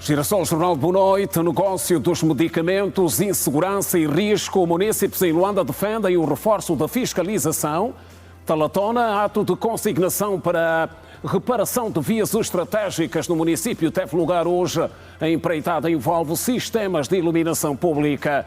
Girassol Jornal de Boa Noite. Negócio dos medicamentos, insegurança e risco. Munícipes em Luanda defendem o reforço da fiscalização. Talatona, ato de consignação para reparação de vias estratégicas no município teve lugar hoje. A empreitada envolve sistemas de iluminação pública.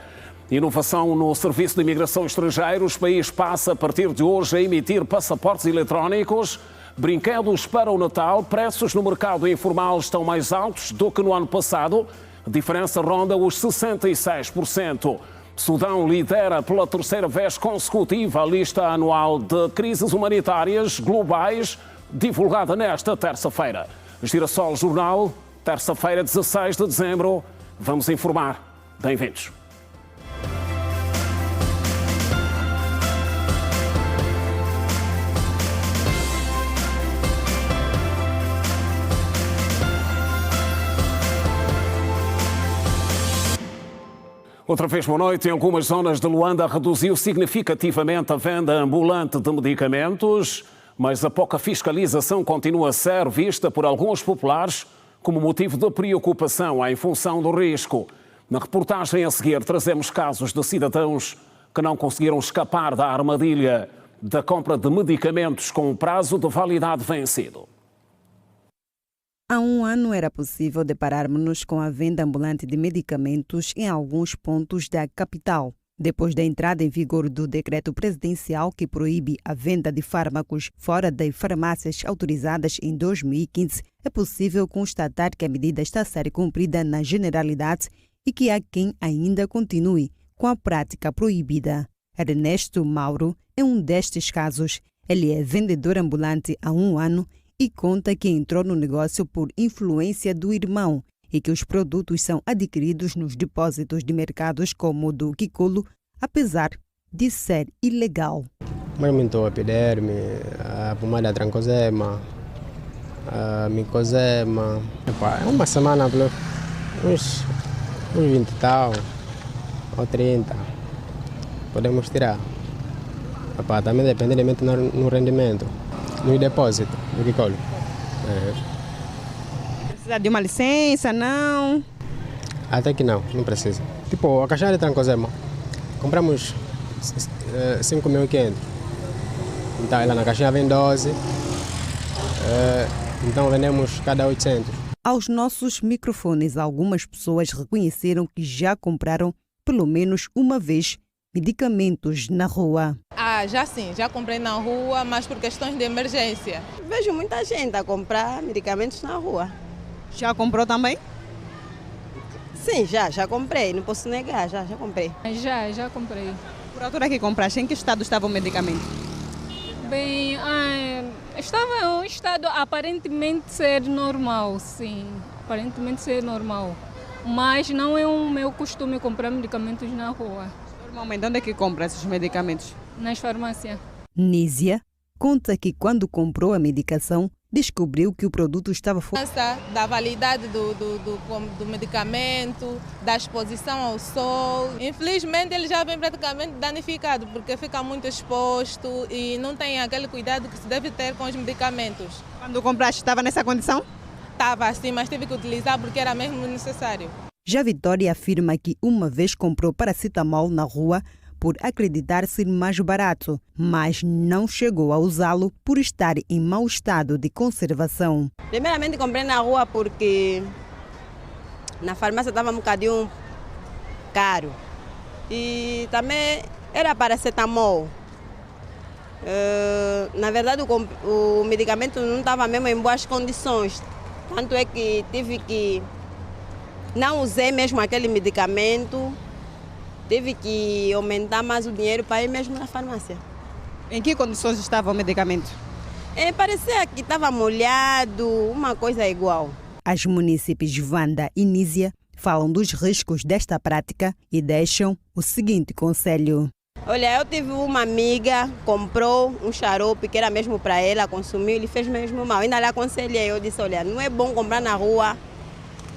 Inovação no Serviço de Imigração Estrangeiros. O país passa a partir de hoje a emitir passaportes eletrónicos. Brinquedos para o Natal. Preços no mercado informal estão mais altos do que no ano passado. A diferença ronda os 66%. Sudão lidera pela terceira vez consecutiva a lista anual de crises humanitárias globais, divulgada nesta terça-feira. Girassol Jornal, terça-feira, 16 de dezembro. Vamos informar. Bem-vindos. Outra vez, boa noite. Em algumas zonas de Luanda reduziu significativamente a venda ambulante de medicamentos, mas a pouca fiscalização continua a ser vista por alguns populares como motivo de preocupação em função do risco. Na reportagem a seguir trazemos casos de cidadãos que não conseguiram escapar da armadilha da compra de medicamentos com o prazo de validade vencido. Há um ano era possível depararmos-nos com a venda ambulante de medicamentos em alguns pontos da capital. Depois da entrada em vigor do decreto presidencial que proíbe a venda de fármacos fora das farmácias autorizadas em 2015, é possível constatar que a medida está a ser cumprida na generalidade e que há quem ainda continue com a prática proibida. Ernesto Mauro é um destes casos. Ele é vendedor ambulante há um ano e conta que entrou no negócio por influência do irmão e que os produtos são adquiridos nos depósitos de mercados como o do Kikulo, apesar de ser ilegal. Aumentou a epiderme, a pomada trancosema, a micosema. É uma semana, uns 20 e tal, ou 30, podemos tirar. Também depende no rendimento. No depósito, do Kikulo. Precisa de uma licença, não? Até que não precisa. Tipo, a caixinha de trancosema, compramos 5.500. Então, ela na caixinha vem 12, então vendemos cada 800. Aos nossos microfones, algumas pessoas reconheceram que já compraram pelo menos uma vez medicamentos na rua. Já sim, já comprei na rua, mas por questões de emergência. Vejo muita gente a comprar medicamentos na rua. Já comprou também? Sim, já comprei, não posso negar, já comprei. Já comprei. Por altura que compraste, em que estado estava o medicamento? Bem, estava em um estado aparentemente ser normal, sim. Aparentemente ser normal. Mas não é o meu costume comprar medicamentos na rua. Normalmente, onde é que compra esses medicamentos? Nas farmácias. Nízia conta que quando comprou a medicação, descobriu que o produto estava fora da validade do medicamento, da exposição ao sol. Infelizmente, ele já vem praticamente danificado, porque fica muito exposto e não tem aquele cuidado que se deve ter com os medicamentos. Quando compraste, estava nessa condição? Estava assim, mas tive que utilizar porque era mesmo necessário. Já Vitória afirma que uma vez comprou paracetamol na rua por acreditar ser mais barato, mas não chegou a usá-lo por estar em mau estado de conservação. Primeiramente comprei na rua porque na farmácia estava um bocadinho caro e também era paracetamol. Na verdade o medicamento não estava mesmo em boas condições, tanto é que tive que não usei mesmo aquele medicamento, tive que aumentar mais o dinheiro para ir mesmo na farmácia. Em que condições estava o medicamento? Parecia que estava molhado, uma coisa igual. As munícipes Wanda e Nízia falam dos riscos desta prática e deixam o seguinte conselho. Olha, eu tive uma amiga, comprou um xarope que era mesmo para ela, consumiu, ele fez mesmo mal. Ainda lhe aconselhei, eu disse, olha, não é bom comprar na rua,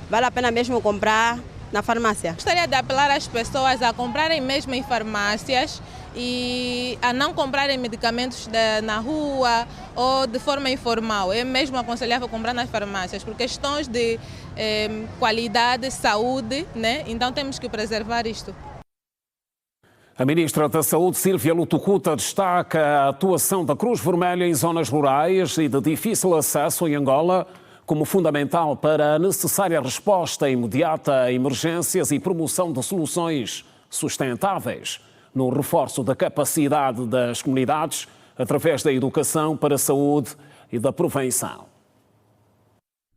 vale a pena mesmo comprar na farmácia. Gostaria de apelar às pessoas a comprarem mesmo em farmácias e a não comprarem medicamentos na rua ou de forma informal. É mesmo aconselhável comprar nas farmácias, por questões de qualidade, saúde, né? Então temos que preservar isto. A Ministra da Saúde, Sílvia Lutucuta, destaca a atuação da Cruz Vermelha em zonas rurais e de difícil acesso em Angola como fundamental para a necessária resposta imediata a emergências e promoção de soluções sustentáveis, no reforço da capacidade das comunidades através da educação para a saúde e da prevenção.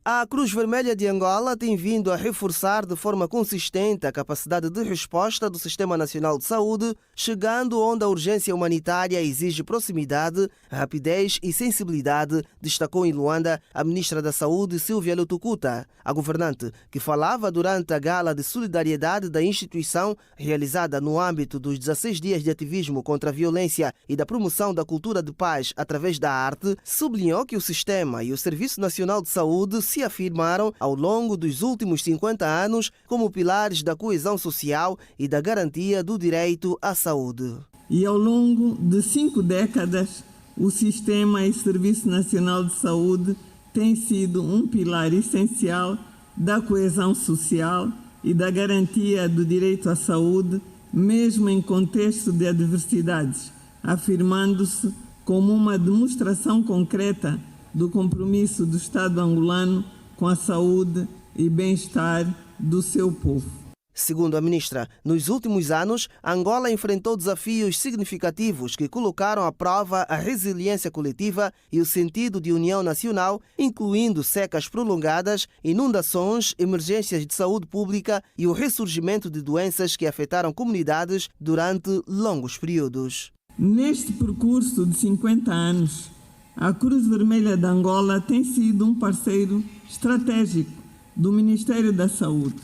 A Cruz Vermelha de Angola tem vindo a reforçar de forma consistente a capacidade de resposta do Sistema Nacional de Saúde, chegando onde a urgência humanitária exige proximidade, rapidez e sensibilidade, destacou em Luanda a Ministra da Saúde, Sílvia Lutucuta. A governante, que falava durante a gala de solidariedade da instituição, realizada no âmbito dos 16 dias de ativismo contra a violência e da promoção da cultura de paz através da arte, sublinhou que o Sistema e o Serviço Nacional de Saúde se afirmaram ao longo dos últimos 50 anos como pilares da coesão social e da garantia do direito à saúde. E ao longo de 5 décadas, o Sistema e Serviço Nacional de Saúde têm sido um pilar essencial da coesão social e da garantia do direito à saúde, mesmo em contexto de adversidades, afirmando-se como uma demonstração concreta do compromisso do Estado angolano com a saúde e bem-estar do seu povo. Segundo a ministra, nos últimos anos, Angola enfrentou desafios significativos que colocaram à prova a resiliência coletiva e o sentido de união nacional, incluindo secas prolongadas, inundações, emergências de saúde pública e o ressurgimento de doenças que afetaram comunidades durante longos períodos. Neste percurso de 50 anos, a Cruz Vermelha de Angola tem sido um parceiro estratégico do Ministério da Saúde,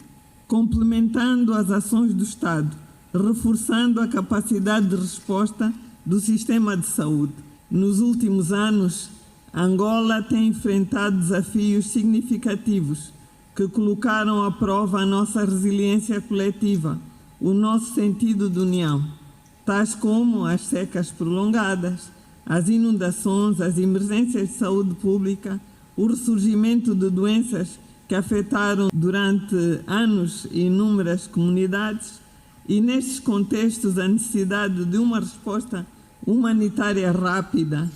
complementando as ações do Estado, reforçando a capacidade de resposta do sistema de saúde. Nos últimos anos, Angola tem enfrentado desafios significativos que colocaram à prova a nossa resiliência coletiva, o nosso sentido de união, tais como as secas prolongadas, as inundações, as emergências de saúde pública, o ressurgimento de doenças que afetaram durante anos inúmeras comunidades e, nestes contextos, a necessidade de uma resposta humanitária rápida,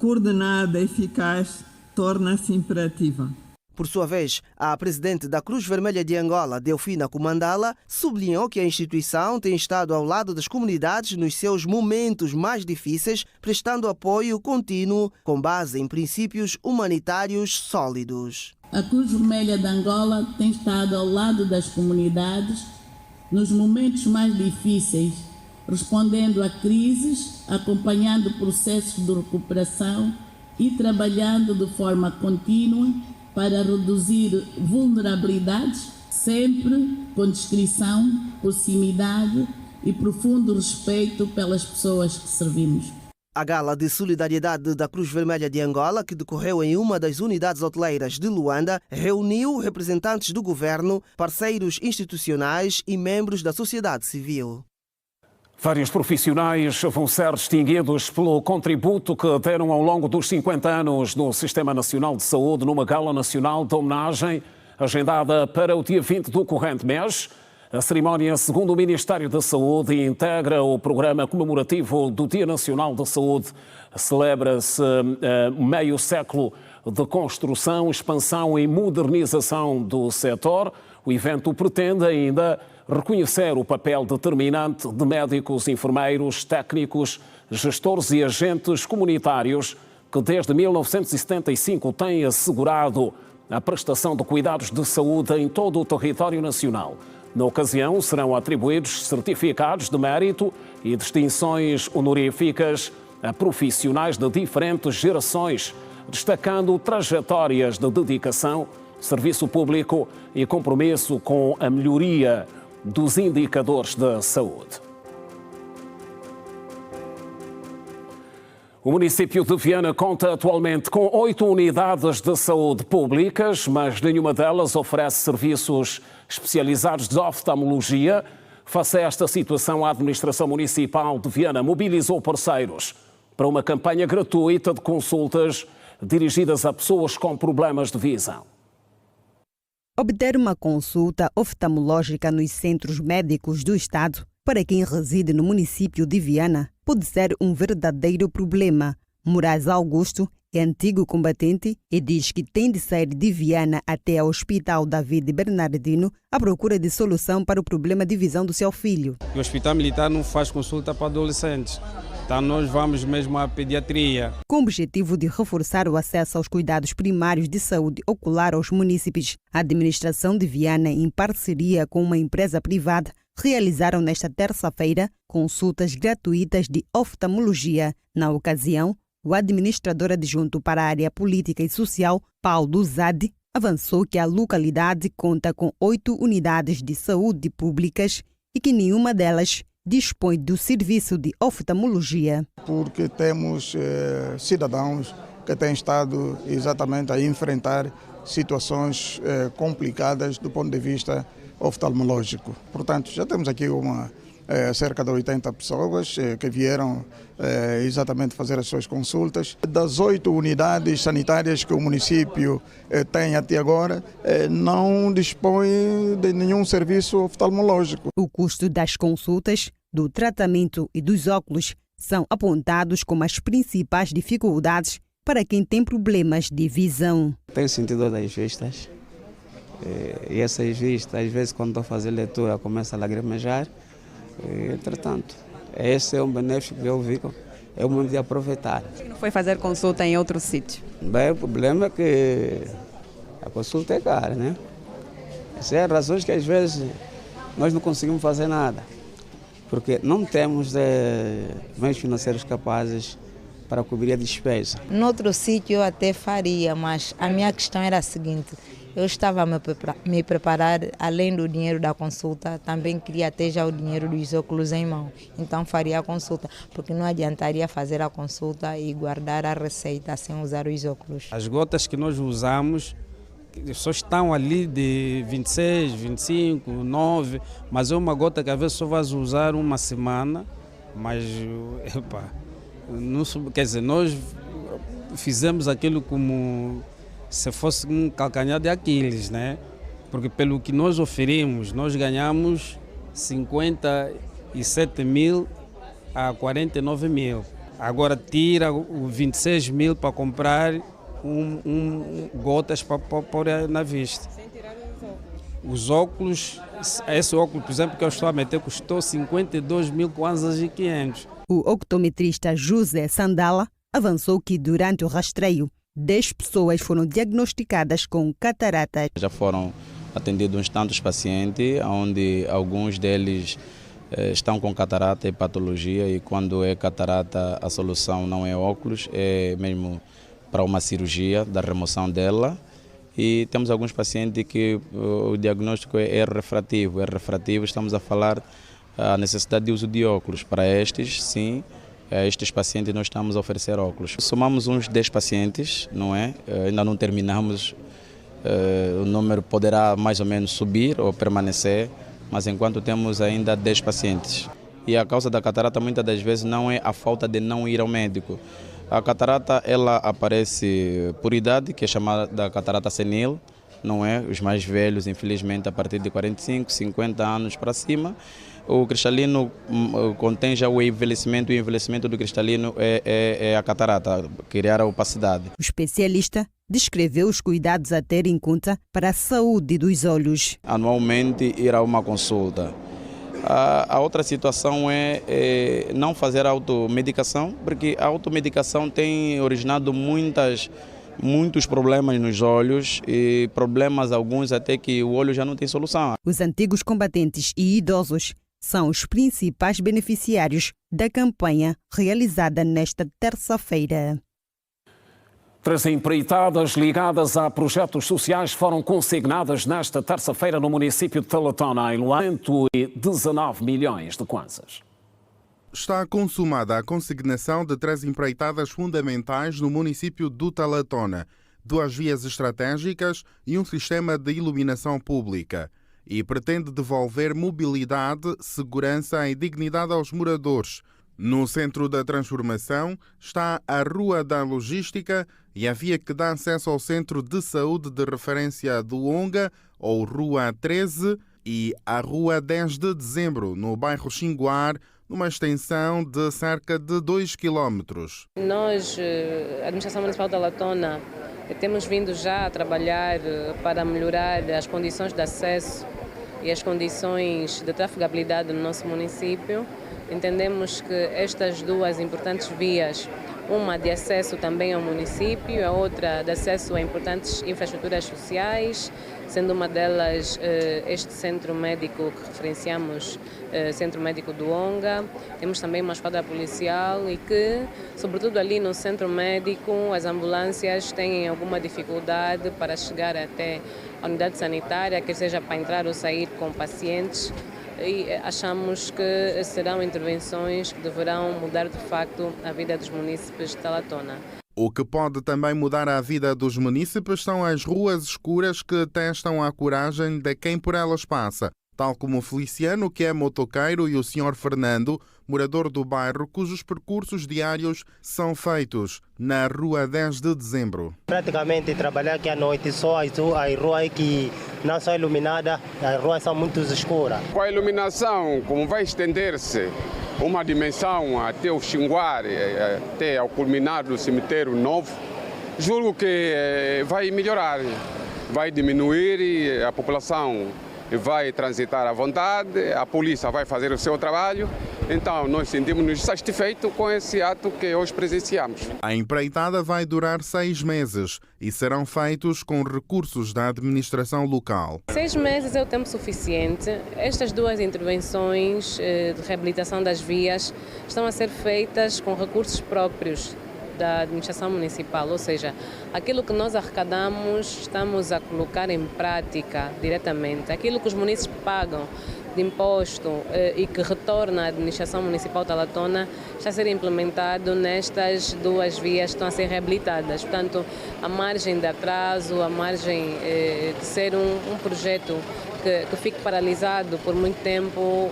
coordenada e eficaz torna-se imperativa. Por sua vez, a presidente da Cruz Vermelha de Angola, Delfina Kumandala, sublinhou que a instituição tem estado ao lado das comunidades nos seus momentos mais difíceis, prestando apoio contínuo com base em princípios humanitários sólidos. A Cruz Vermelha de Angola tem estado ao lado das comunidades nos momentos mais difíceis, respondendo a crises, acompanhando processos de recuperação e trabalhando de forma contínua para reduzir vulnerabilidades, sempre com discrição, proximidade e profundo respeito pelas pessoas que servimos. A gala de solidariedade da Cruz Vermelha de Angola, que decorreu em uma das unidades hoteleiras de Luanda, reuniu representantes do governo, parceiros institucionais e membros da sociedade civil. Vários profissionais vão ser distinguidos pelo contributo que deram ao longo dos 50 anos no Sistema Nacional de Saúde numa gala nacional de homenagem agendada para o dia 20 do corrente mês. A cerimónia, segundo o Ministério da Saúde, integra o programa comemorativo do Dia Nacional da Saúde. Celebra-se meio século de construção, expansão e modernização do setor. O evento pretende ainda reconhecer o papel determinante de médicos, enfermeiros, técnicos, gestores e agentes comunitários que desde 1975 têm assegurado a prestação de cuidados de saúde em todo o território nacional. Na ocasião, serão atribuídos certificados de mérito e distinções honoríficas a profissionais de diferentes gerações, destacando trajetórias de dedicação, serviço público e compromisso com a melhoria dos indicadores da saúde. O município de Viana conta atualmente com 8 unidades de saúde públicas, mas nenhuma delas oferece serviços especializados de oftalmologia. Face a esta situação, a administração municipal de Viana mobilizou parceiros para uma campanha gratuita de consultas dirigidas a pessoas com problemas de visão. Obter uma consulta oftalmológica nos centros médicos do Estado para quem reside no município de Viana pode ser um verdadeiro problema. Moraes Augusto é antigo combatente e diz que tem de sair de Viana até ao Hospital David Bernardino à procura de solução para o problema de visão do seu filho. O Hospital Militar não faz consulta para adolescentes, então nós vamos mesmo à pediatria. Com o objetivo de reforçar o acesso aos cuidados primários de saúde ocular aos munícipes, a administração de Viana, em parceria com uma empresa privada, realizaram nesta terça-feira consultas gratuitas de oftalmologia. Na ocasião, o administrador adjunto para a área política e social, Paulo Zade, avançou que a localidade conta com 8 unidades de saúde públicas e que nenhuma delas dispõe do serviço de oftalmologia. Porque temos cidadãos que têm estado exatamente a enfrentar situações complicadas do ponto de vista oftalmológico. Portanto, já temos aqui cerca de 80 pessoas que vieram exatamente fazer as suas consultas. Das 8 unidades sanitárias que o município tem até agora, não dispõe de nenhum serviço oftalmológico. O custo das consultas, do tratamento e dos óculos são apontados como as principais dificuldades para quem tem problemas de visão. Tenho sentido das vistas. E essas vistas, às vezes, quando estou a fazer leitura, começa a lagrimejar. Entretanto, esse é um benefício que eu vi, é o momento de aproveitar. Por que não foi fazer consulta em outro sítio? Bem, o problema é que a consulta é cara, né? Essas são as razões que às vezes nós não conseguimos fazer nada, porque não temos meios financeiros capazes para cobrir a despesa. No outro sítio eu até faria, mas a minha questão era a seguinte: eu estava a me preparar, além do dinheiro da consulta, também queria ter já o dinheiro dos óculos em mão. Então faria a consulta, porque não adiantaria fazer a consulta e guardar a receita sem usar os óculos. As gotas que nós usamos só estão ali de 26, 25, 9, mas é uma gota que às vezes só vais usar uma semana, mas não, quer dizer, nós fizemos aquilo como se fosse um calcanhar de Aquiles, né? Porque pelo que nós oferimos, nós ganhamos 57 mil a 49 mil. Agora tira 26 mil para comprar gotas para pôr na vista. Sem tirar os óculos. Esse óculos, por exemplo, que eu estou a meter, custou 52 mil kwanzas e 500. O optometrista José Sandala avançou que durante o rastreio 10 pessoas foram diagnosticadas com catarata. Já foram atendidos uns tantos pacientes, onde alguns deles estão com catarata e patologia, e quando é catarata a solução não é óculos, é mesmo para uma cirurgia da remoção dela. E temos alguns pacientes que o diagnóstico é refrativo. É refrativo, estamos a falar a necessidade de uso de óculos. Para estes, sim. Estes pacientes nós estamos a oferecer óculos. Somamos uns 10 pacientes, não é? Ainda não terminamos, o número poderá mais ou menos subir ou permanecer, mas enquanto temos ainda 10 pacientes. E a causa da catarata muitas das vezes não é a falta de não ir ao médico. A catarata ela aparece por idade, que é chamada catarata senil, não é? Os mais velhos, infelizmente, a partir de 45, 50 anos para cima. O cristalino contém já o envelhecimento, e o envelhecimento do cristalino é a catarata, criar a opacidade. O especialista descreveu os cuidados a ter em conta para a saúde dos olhos. Anualmente ir a uma consulta. A outra situação é não fazer automedicação, porque a automedicação tem originado muitos problemas nos olhos, e problemas alguns até que o olho já não tem solução. Os antigos combatentes e idosos são os principais beneficiários da campanha realizada nesta terça-feira. 3 empreitadas ligadas a projetos sociais foram consignadas nesta terça-feira no município de Talatona, em Luanda, 119 milhões de kwanzas. Está consumada a consignação de 3 empreitadas fundamentais no município do Talatona, 2 vias estratégicas e um sistema de iluminação pública, e pretende devolver mobilidade, segurança e dignidade aos moradores, No centro da transformação está a Rua da Logística e a via que dá acesso ao Centro de Saúde de Referência do Onga, ou Rua 13, e a Rua 10 de Dezembro, no bairro Xinguar, numa extensão de cerca de 2 quilómetros. Nós, a Administração Municipal de Talatona, temos vindo já a trabalhar para melhorar as condições de acesso e as condições de trafegabilidade no nosso município. Entendemos que estas duas importantes vias, uma de acesso também ao município, a outra de acesso a importantes infraestruturas sociais, sendo uma delas este centro médico que referenciamos, Centro Médico do Onga. Temos também uma esquadra policial e que, sobretudo ali no centro médico, as ambulâncias têm alguma dificuldade para chegar até a unidade sanitária, quer seja para entrar ou sair com pacientes. E achamos que serão intervenções que deverão mudar de facto a vida dos munícipes de Talatona. O que pode também mudar a vida dos munícipes são as ruas escuras que testam a coragem de quem por elas passa, tal como o Feliciano, que é motoqueiro, e o Sr. Fernando, morador do bairro, cujos percursos diários são feitos na Rua 10 de Dezembro. Praticamente trabalhar aqui à noite, só as ruas que não são iluminadas, as ruas são muito escuras. Com a iluminação, como vai estender-se uma dimensão até o Xinguar, até ao culminar do cemitério novo, julgo que vai melhorar, vai diminuir e a população vai transitar à vontade, a polícia vai fazer o seu trabalho. Então, nós sentimos-nos satisfeitos com esse ato que hoje presenciamos. A empreitada vai durar 6 meses e serão feitos com recursos da administração local. 6 meses é o tempo suficiente. Estas duas intervenções de reabilitação das vias estão a ser feitas com recursos próprios da administração municipal, ou seja, aquilo que nós arrecadamos estamos a colocar em prática diretamente. Aquilo que os munícipes pagam de imposto e que retorna à administração municipal de Talatona está a ser implementado nestas duas vias que estão a ser reabilitadas. Portanto, a margem de atraso, a margem de ser um projeto que fique paralisado por muito tempo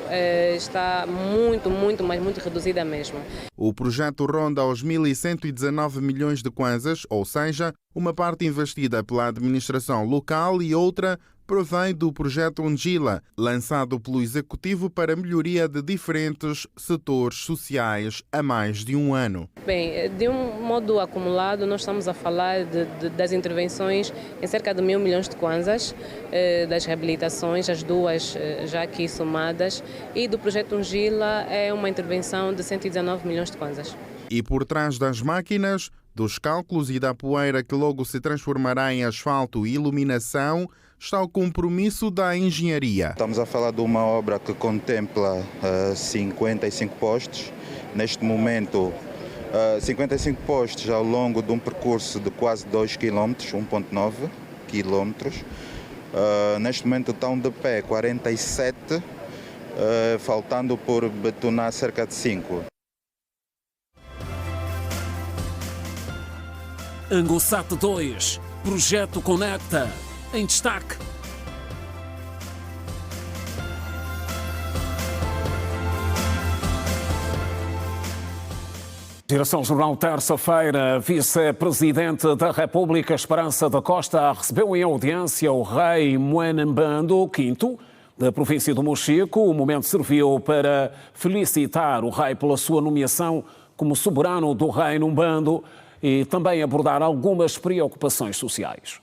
está muito reduzida mesmo. O projeto ronda aos 1.119 milhões de kwanzas, ou seja, uma parte investida pela administração local e outra provém do projeto Ungila, lançado pelo Executivo para melhoria de diferentes setores sociais há mais de um ano. Bem, de um modo acumulado, nós estamos a falar das intervenções em cerca de 1.000 milhões de kwanzas, das reabilitações, as duas já aqui somadas, e do projeto Ungila é uma intervenção de 119 milhões de kwanzas. E por trás das máquinas, dos cálculos e da poeira que logo se transformará em asfalto e iluminação, está o compromisso da engenharia. Estamos a falar de uma obra que contempla 55 postes. Neste momento, 55 postes ao longo de um percurso de quase 2 km, 1,9 km. Neste momento estão de pé 47, faltando por betonar cerca de 5. Angosat 2, Projeto Conecta, em destaque. Direção Jornal, terça-feira, vice-presidente da República, Esperança da Costa, recebeu em audiência o rei Moenembando V, da província do Mochico. O momento serviu para felicitar o rei pela sua nomeação como soberano do Reino Umbando e também abordar algumas preocupações sociais.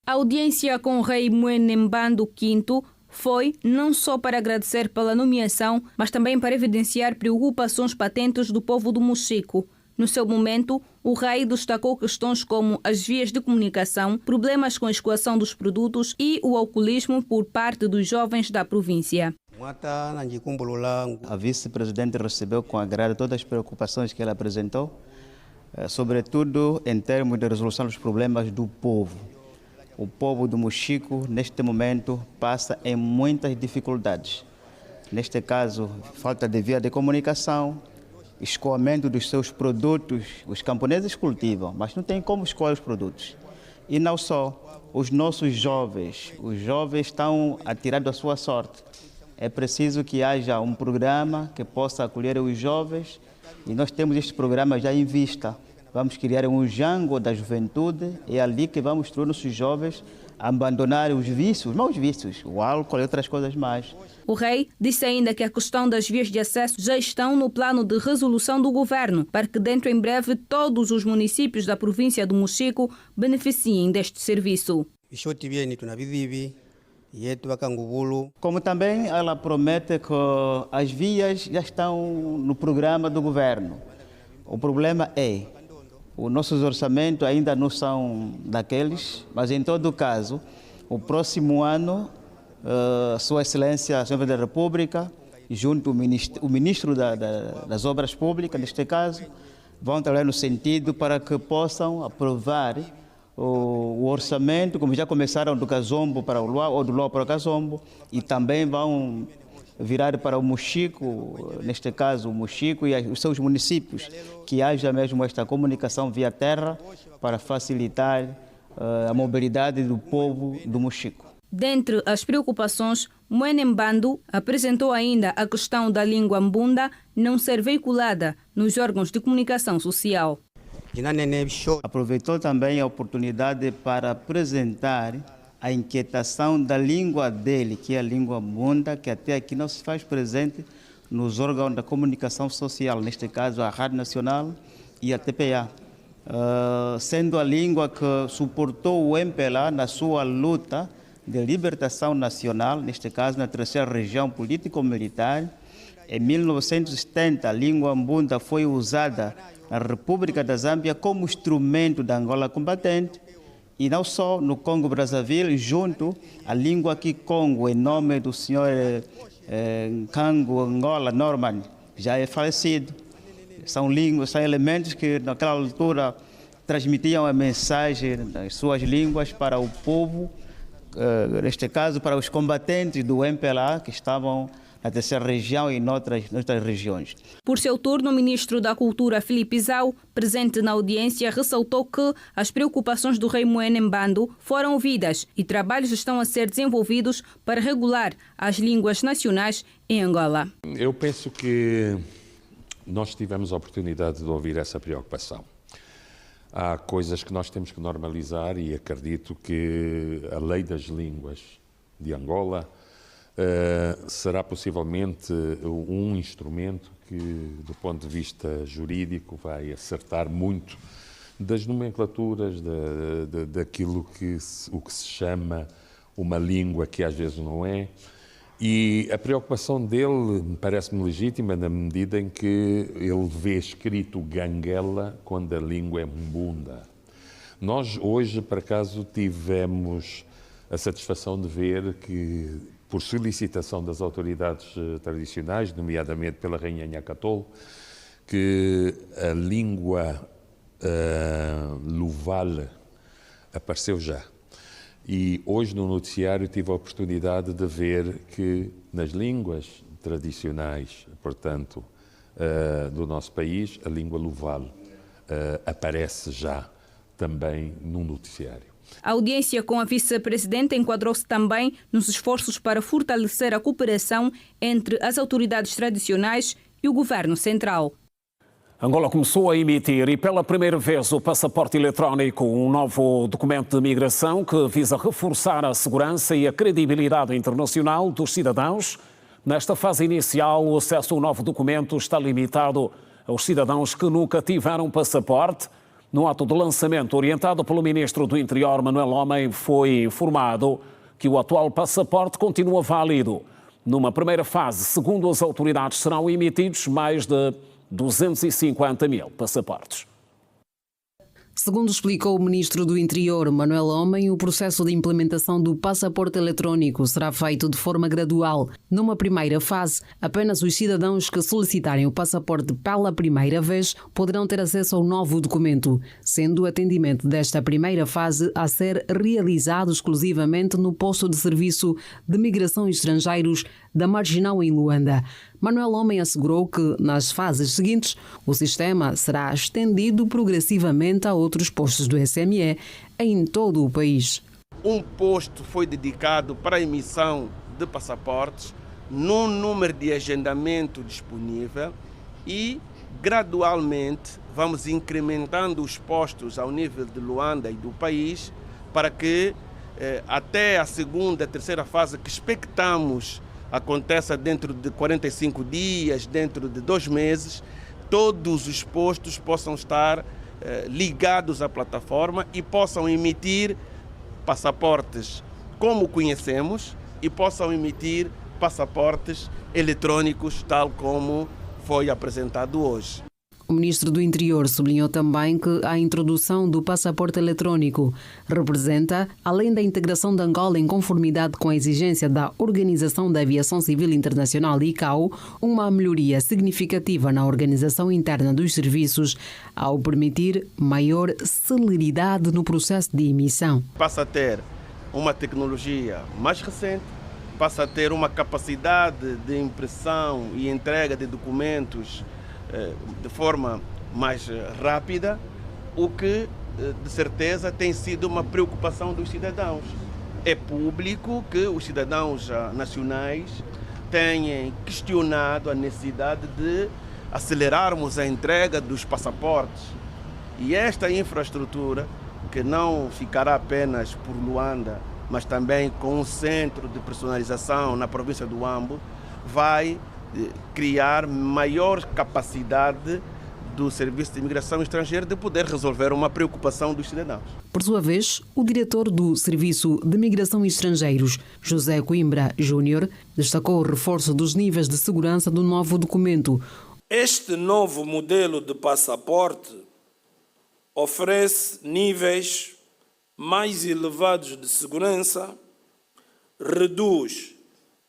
A audiência com o rei Moenembando V foi não só para agradecer pela nomeação, mas também para evidenciar preocupações patentes do povo do Mochico. No seu momento, o rei destacou questões como as vias de comunicação, problemas com a escoação dos produtos e o alcoolismo por parte dos jovens da província. A vice-presidente recebeu com agrado todas as preocupações que ela apresentou, sobretudo em termos de resolução dos problemas do povo. O povo do Mochico, neste momento, passa em muitas dificuldades. Neste caso, falta de via de comunicação, escoamento dos seus produtos. Os camponeses cultivam, mas não tem como escoar os produtos. E não só, os nossos jovens. Os jovens estão atirados à sua sorte. é preciso que haja um programa que possa acolher os jovens e nós temos este programa já em vista. Vamos criar um Jango da juventude, é ali que vamos instruir os jovens a abandonar os vícios, não os vícios, o álcool e outras coisas mais. O rei disse ainda que a questão das vias de acesso já estão no plano de resolução do governo, para que dentro em breve todos os municípios da província do Mochico beneficiem deste serviço. Como também ela promete que as vias já estão no programa do governo. O problema é os nossos orçamentos ainda não são daqueles, mas em todo caso, o próximo ano, Sua Excelência, a Senhora da República, junto ao Ministro das Obras Públicas, neste caso, vão trabalhar no sentido para que possam aprovar o orçamento, como já começaram do Cazombo para o Luau, ou do Luau para o Cazombo, e também vão virar para o Mochico, neste caso o Mochico e os seus municípios, que haja mesmo esta comunicação via terra para facilitar a mobilidade do povo do Mochico. Dentre as preocupações, Mwene Mbando apresentou ainda a questão da língua mbunda não ser veiculada nos órgãos de comunicação social. Aproveitou também a oportunidade para apresentar a inquietação da língua dele, que é a língua mbunda, que até aqui não se faz presente nos órgãos da comunicação social, neste caso a Rádio Nacional e a TPA, sendo a língua que suportou o MPLA na sua luta de libertação nacional, neste caso na terceira região político-militar. Em 1970, a língua mbunda foi usada na República da Zâmbia como instrumento da Angola combatente, e não só no Congo-Brazzaville, junto à língua Kikongo, em nome do senhor Kango Angola Norman, já é falecido. São elementos que naquela altura transmitiam a mensagem das suas línguas para o povo, neste caso para os combatentes do MPLA que estavam na terceira região e noutras regiões. Por seu turno, o ministro da Cultura, Filipe Zau, presente na audiência, ressaltou que as preocupações do rei Mwene Mbando foram ouvidas e trabalhos estão a ser desenvolvidos para regular as línguas nacionais em Angola. Eu penso que nós tivemos a oportunidade de ouvir essa preocupação. Há coisas que nós temos que normalizar e acredito que a lei das línguas de Angola será possivelmente um instrumento que, do ponto de vista jurídico, vai acertar muito das nomenclaturas, daquilo o que se chama uma língua que às vezes não é. E a preocupação dele parece-me legítima na medida em que ele vê escrito Ganguela quando a língua é mbunda. Nós hoje, por acaso, tivemos a satisfação de ver que, por solicitação das autoridades tradicionais, nomeadamente pela Rainha Nhacatolo, que a língua Luval apareceu já. E hoje no noticiário tive a oportunidade de ver que nas línguas tradicionais, portanto, do nosso país, a língua Luval aparece já também no noticiário. A audiência com a vice-presidenta enquadrou-se também nos esforços para fortalecer a cooperação entre as autoridades tradicionais e o governo central. Angola começou a emitir e pela primeira vez o passaporte eletrónico, um novo documento de migração que visa reforçar a segurança e a credibilidade internacional dos cidadãos. Nesta fase inicial, o acesso ao novo documento está limitado aos cidadãos que nunca tiveram passaporte. No ato de lançamento, orientado pelo Ministro do Interior, Manuel Homem, foi informado que o atual passaporte continua válido. Numa primeira fase, segundo as autoridades, serão emitidos mais de 250 mil passaportes. Segundo explicou o Ministro do Interior, Manuel Homem, o processo de implementação do passaporte eletrónico será feito de forma gradual. Numa primeira fase, apenas os cidadãos que solicitarem o passaporte pela primeira vez poderão ter acesso ao novo documento, sendo o atendimento desta primeira fase a ser realizado exclusivamente no posto de serviço de migração estrangeiros da Marginal em Luanda. Manuel Homem assegurou que, nas fases seguintes, o sistema será estendido progressivamente a outros postos do SME em todo o país. Um posto foi dedicado para a emissão de passaportes num número de agendamento disponível e, gradualmente, vamos incrementando os postos ao nível de Luanda e do país para que até a segunda, terceira fase que expectamos aconteça dentro de 45 dias, dentro de 2 meses, todos os postos possam estar ligados à plataforma e possam emitir passaportes como conhecemos e possam emitir passaportes eletrônicos, tal como foi apresentado hoje. O ministro do Interior sublinhou também que a introdução do passaporte eletrónico representa, além da integração de Angola em conformidade com a exigência da Organização da Aviação Civil Internacional ICAO, uma melhoria significativa na organização interna dos serviços, ao permitir maior celeridade no processo de emissão. Passa a ter uma tecnologia mais recente, passa a ter uma capacidade de impressão e entrega de documentos de forma mais rápida, o que, de certeza, tem sido uma preocupação dos cidadãos. É público que os cidadãos nacionais têm questionado a necessidade de acelerarmos a entrega dos passaportes. E esta infraestrutura, que não ficará apenas por Luanda, mas também com um centro de personalização na província do Huambo, vai criar maior capacidade do Serviço de Imigração Estrangeira de poder resolver uma preocupação dos cidadãos. Por sua vez, o diretor do Serviço de Migração e Estrangeiros, José Coimbra Júnior, destacou o reforço dos níveis de segurança do novo documento. Este novo modelo de passaporte oferece níveis mais elevados de segurança, reduz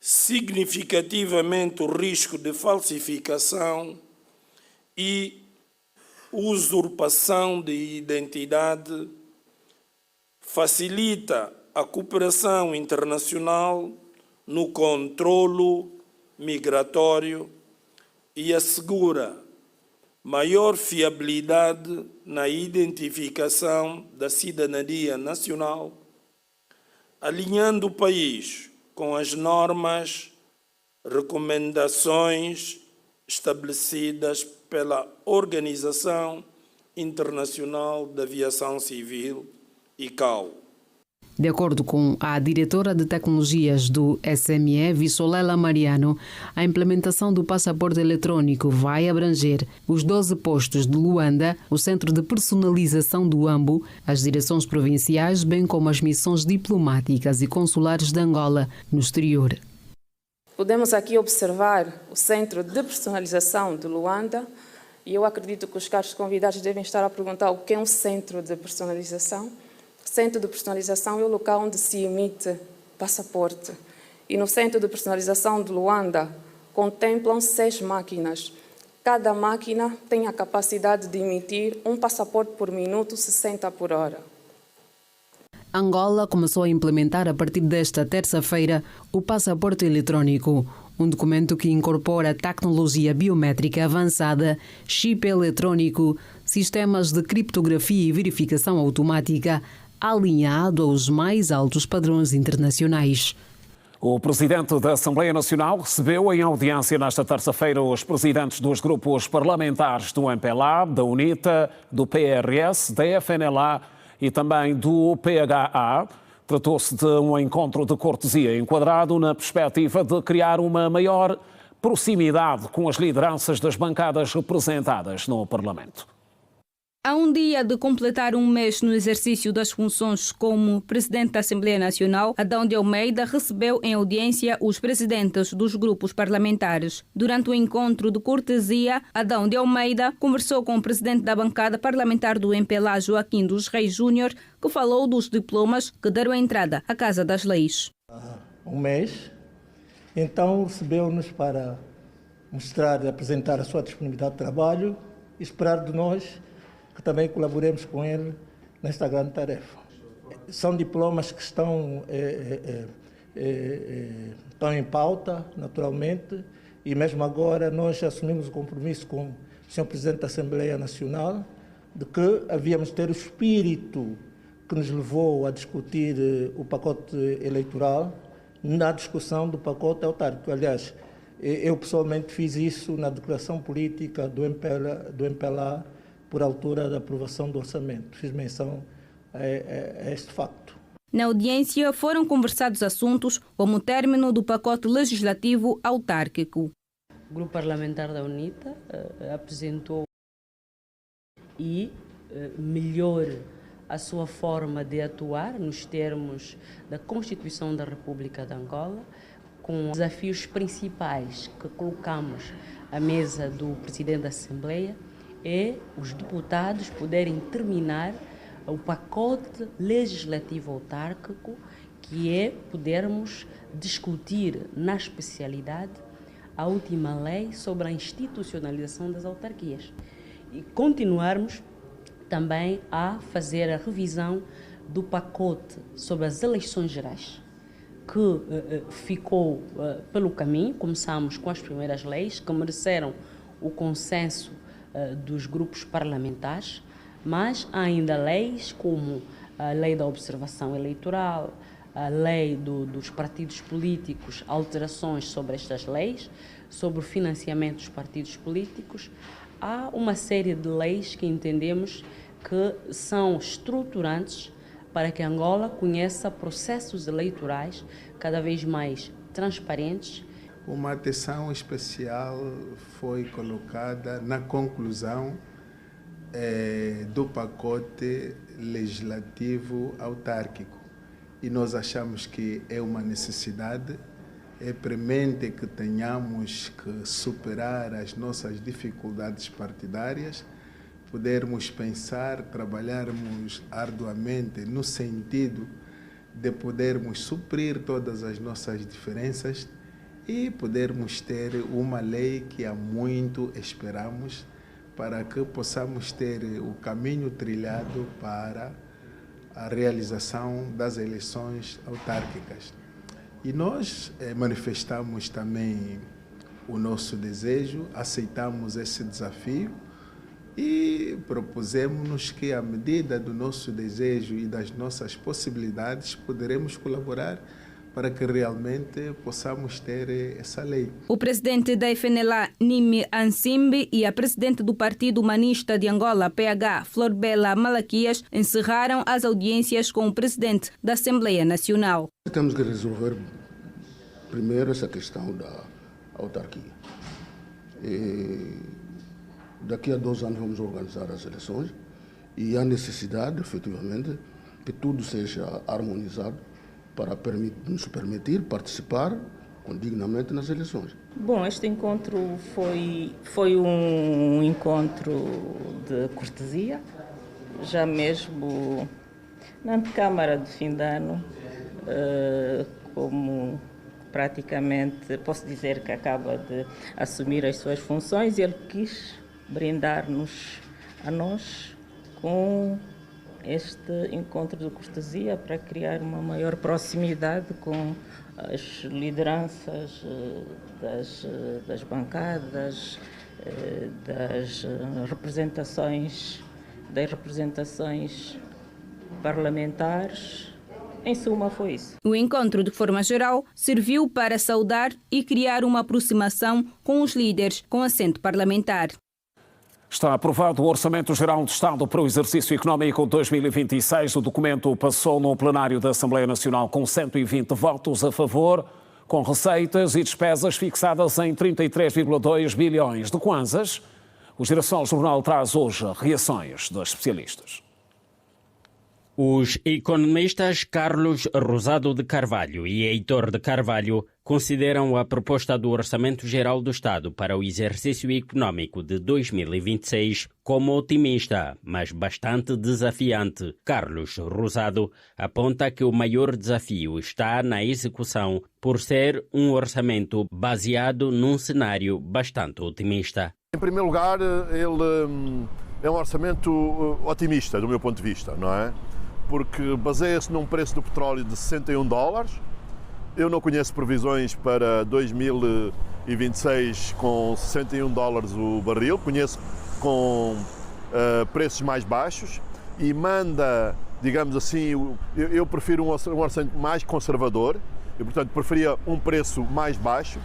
significativamente o risco de falsificação e usurpação de identidade, facilita a cooperação internacional no controlo migratório e assegura maior fiabilidade na identificação da cidadania nacional, alinhando o país com as normas, recomendações estabelecidas pela Organização Internacional da Aviação Civil, ICAO. De acordo com a diretora de tecnologias do SME, Vissolela Mariano, a implementação do passaporte eletrônico vai abranger os 12 postos de Luanda, o Centro de Personalização do Huambo, as direções provinciais, bem como as missões diplomáticas e consulares de Angola no exterior. Podemos aqui observar o Centro de Personalização de Luanda e eu acredito que os caros convidados devem estar a perguntar o que é um Centro de Personalização. Centro de Personalização é o local onde se emite passaporte. E no Centro de Personalização de Luanda contemplam 6 máquinas. Cada máquina tem a capacidade de emitir um passaporte por minuto, 60 por hora. Angola começou a implementar a partir desta terça-feira o passaporte eletrônico, um documento que incorpora tecnologia biométrica avançada, chip eletrônico, sistemas de criptografia e verificação automática, alinhado aos mais altos padrões internacionais. O presidente da Assembleia Nacional recebeu em audiência nesta terça-feira os presidentes dos grupos parlamentares do MPLA, da UNITA, do PRS, da FNLA e também do PHA. Tratou-se de um encontro de cortesia enquadrado na perspectiva de criar uma maior proximidade com as lideranças das bancadas representadas no Parlamento. Há um dia de completar um mês no exercício das funções como presidente da Assembleia Nacional, Adão de Almeida recebeu em audiência os presidentes dos grupos parlamentares. Durante o encontro de cortesia, Adão de Almeida conversou com o presidente da bancada parlamentar do MPLA, Joaquim dos Reis Júnior, que falou dos diplomas que deram entrada à Casa das Leis. Um mês, então recebeu-nos para mostrar e apresentar a sua disponibilidade de trabalho e esperar de nós que também colaboremos com ele nesta grande tarefa. São diplomas que estão em pauta, naturalmente, e mesmo agora nós assumimos o compromisso com o Sr. Presidente da Assembleia Nacional de que havíamos de ter o espírito que nos levou a discutir o pacote eleitoral na discussão do pacote autárquico. Aliás, eu pessoalmente fiz isso na declaração política do MPLA por altura da aprovação do orçamento. Fiz menção a este facto. Na audiência foram conversados assuntos como o término do pacote legislativo autárquico. O Grupo Parlamentar da UNITA apresentou e melhore a sua forma de atuar nos termos da Constituição da República de Angola, com os desafios principais que colocamos à mesa do Presidente da Assembleia, é os deputados poderem terminar o pacote legislativo autárquico, que é podermos discutir na especialidade a última lei sobre a institucionalização das autarquias e continuarmos também a fazer a revisão do pacote sobre as eleições gerais, que ficou pelo caminho. Começamos com as primeiras leis, que mereceram o consenso dos grupos parlamentares, mas há ainda leis como a lei da observação eleitoral, a lei dos partidos políticos, alterações sobre estas leis, sobre o financiamento dos partidos políticos. Há uma série de leis que entendemos que são estruturantes para que Angola conheça processos eleitorais cada vez mais transparentes. Uma atenção especial foi colocada na conclusão do pacote legislativo autárquico. E nós achamos que é uma necessidade, é premente que tenhamos que superar as nossas dificuldades partidárias, podermos pensar, trabalharmos arduamente no sentido de podermos suprir todas as nossas diferenças e podermos ter uma lei que há muito esperamos, para que possamos ter o caminho trilhado para a realização das eleições autárquicas. E nós manifestamos também o nosso desejo, aceitamos esse desafio e propusemos-nos que, à medida do nosso desejo e das nossas possibilidades, poderemos colaborar para que realmente possamos ter essa lei. O presidente da FNLA, Nimi Ansimbi, e a presidente do Partido Humanista de Angola, PH, Florbela Malaquias, encerraram as audiências com o presidente da Assembleia Nacional. Temos que resolver primeiro essa questão da autarquia. Daqui a 2 anos vamos organizar as eleições e há necessidade, efetivamente, que tudo seja harmonizado para nos permitir participar dignamente nas eleições. Bom, este encontro foi um encontro de cortesia, já mesmo na antecâmara de fim de ano, como praticamente posso dizer que acaba de assumir as suas funções, e ele quis brindar-nos a nós com este encontro de cortesia para criar uma maior proximidade com as lideranças das bancadas, das representações parlamentares. Em suma, foi isso. O encontro, de forma geral, serviu para saudar e criar uma aproximação com os líderes com assento parlamentar. Está aprovado o Orçamento Geral do Estado para o exercício económico 2026. O documento passou no plenário da Assembleia Nacional com 120 votos a favor, com receitas e despesas fixadas em 33,2 bilhões de kwanzas. O Girassol Jornal traz hoje reações dos especialistas. Os economistas Carlos Rosado de Carvalho e Heitor de Carvalho consideram a proposta do Orçamento Geral do Estado para o exercício económico de 2026 como otimista, mas bastante desafiante. Carlos Rosado aponta que o maior desafio está na execução, por ser um orçamento baseado num cenário bastante otimista. Em primeiro lugar, ele é um orçamento otimista, do meu ponto de vista, não é? Porque baseia-se num preço do petróleo de $61. Eu não conheço previsões para 2026 com $61 o barril, conheço com preços mais baixos e manda, digamos assim, eu prefiro um orçamento mais conservador, e, portanto, preferia um preço mais baixo.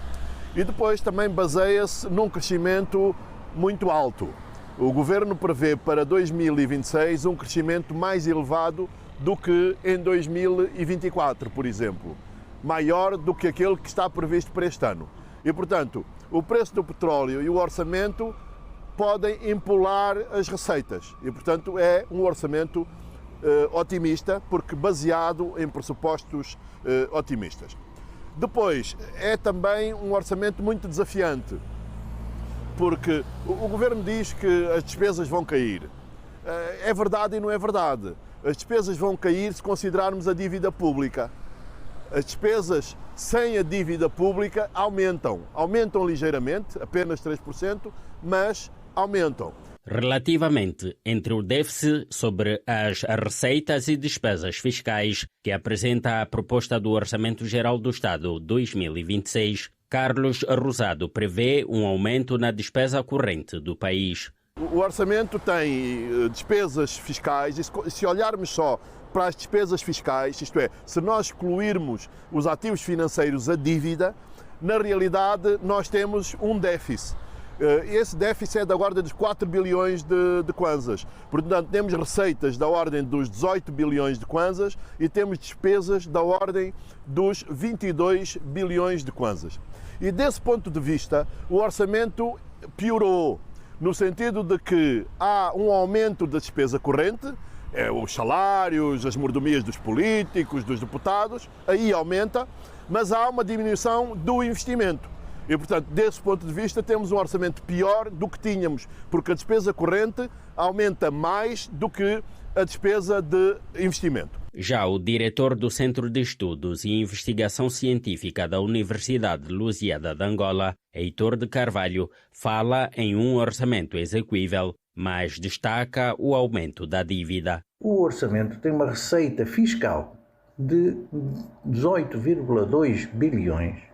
E depois também baseia-se num crescimento muito alto. O Governo prevê para 2026 um crescimento mais elevado do que em 2024, por exemplo. Maior do que aquele que está previsto para este ano. E, portanto, o preço do petróleo e o orçamento podem empolar as receitas. E, portanto, é um orçamento otimista, porque baseado em pressupostos otimistas. Depois, é também um orçamento muito desafiante, porque o Governo diz que as despesas vão cair. É verdade e não é verdade. As despesas vão cair se considerarmos a dívida pública. As despesas sem a dívida pública aumentam. Aumentam ligeiramente, apenas 3%, mas aumentam. Relativamente entre o déficit sobre as receitas e despesas fiscais que apresenta a proposta do Orçamento Geral do Estado 2026, Carlos Rosado prevê um aumento na despesa corrente do país. O orçamento tem despesas fiscais e se olharmos só para as despesas fiscais, isto é, se nós excluirmos os ativos financeiros, a dívida, na realidade nós temos um déficit. Esse déficit é da ordem dos 4 bilhões de kwanzas. Portanto, temos receitas da ordem dos 18 bilhões de kwanzas e temos despesas da ordem dos 22 bilhões de kwanzas. E desse ponto de vista, o orçamento piorou, no sentido de que há um aumento da despesa corrente, os salários, as mordomias dos políticos, dos deputados, aí aumenta, mas há uma diminuição do investimento. E, portanto, desse ponto de vista, temos um orçamento pior do que tínhamos, porque a despesa corrente aumenta mais do que a despesa de investimento. Já o diretor do Centro de Estudos e Investigação Científica da Universidade de Lusíada de Angola, Heitor de Carvalho, fala em um orçamento execuível, mas destaca o aumento da dívida. O orçamento tem uma receita fiscal de 18,2 bilhões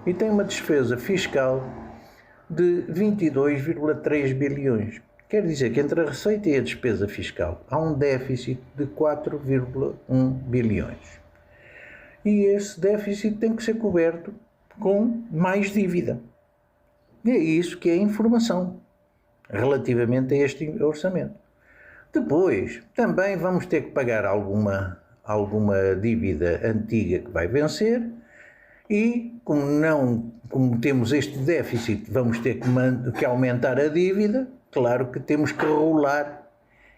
e tem uma despesa fiscal de 22,3 bilhões. Quer dizer que entre a receita e a despesa fiscal há um déficit de 4,1 bilhões. E esse déficit tem que ser coberto com mais dívida. E é isso que é informação relativamente a este orçamento. Depois, também vamos ter que pagar alguma dívida antiga que vai vencer e, como temos este déficit, vamos ter que aumentar a dívida. Claro que temos que rolar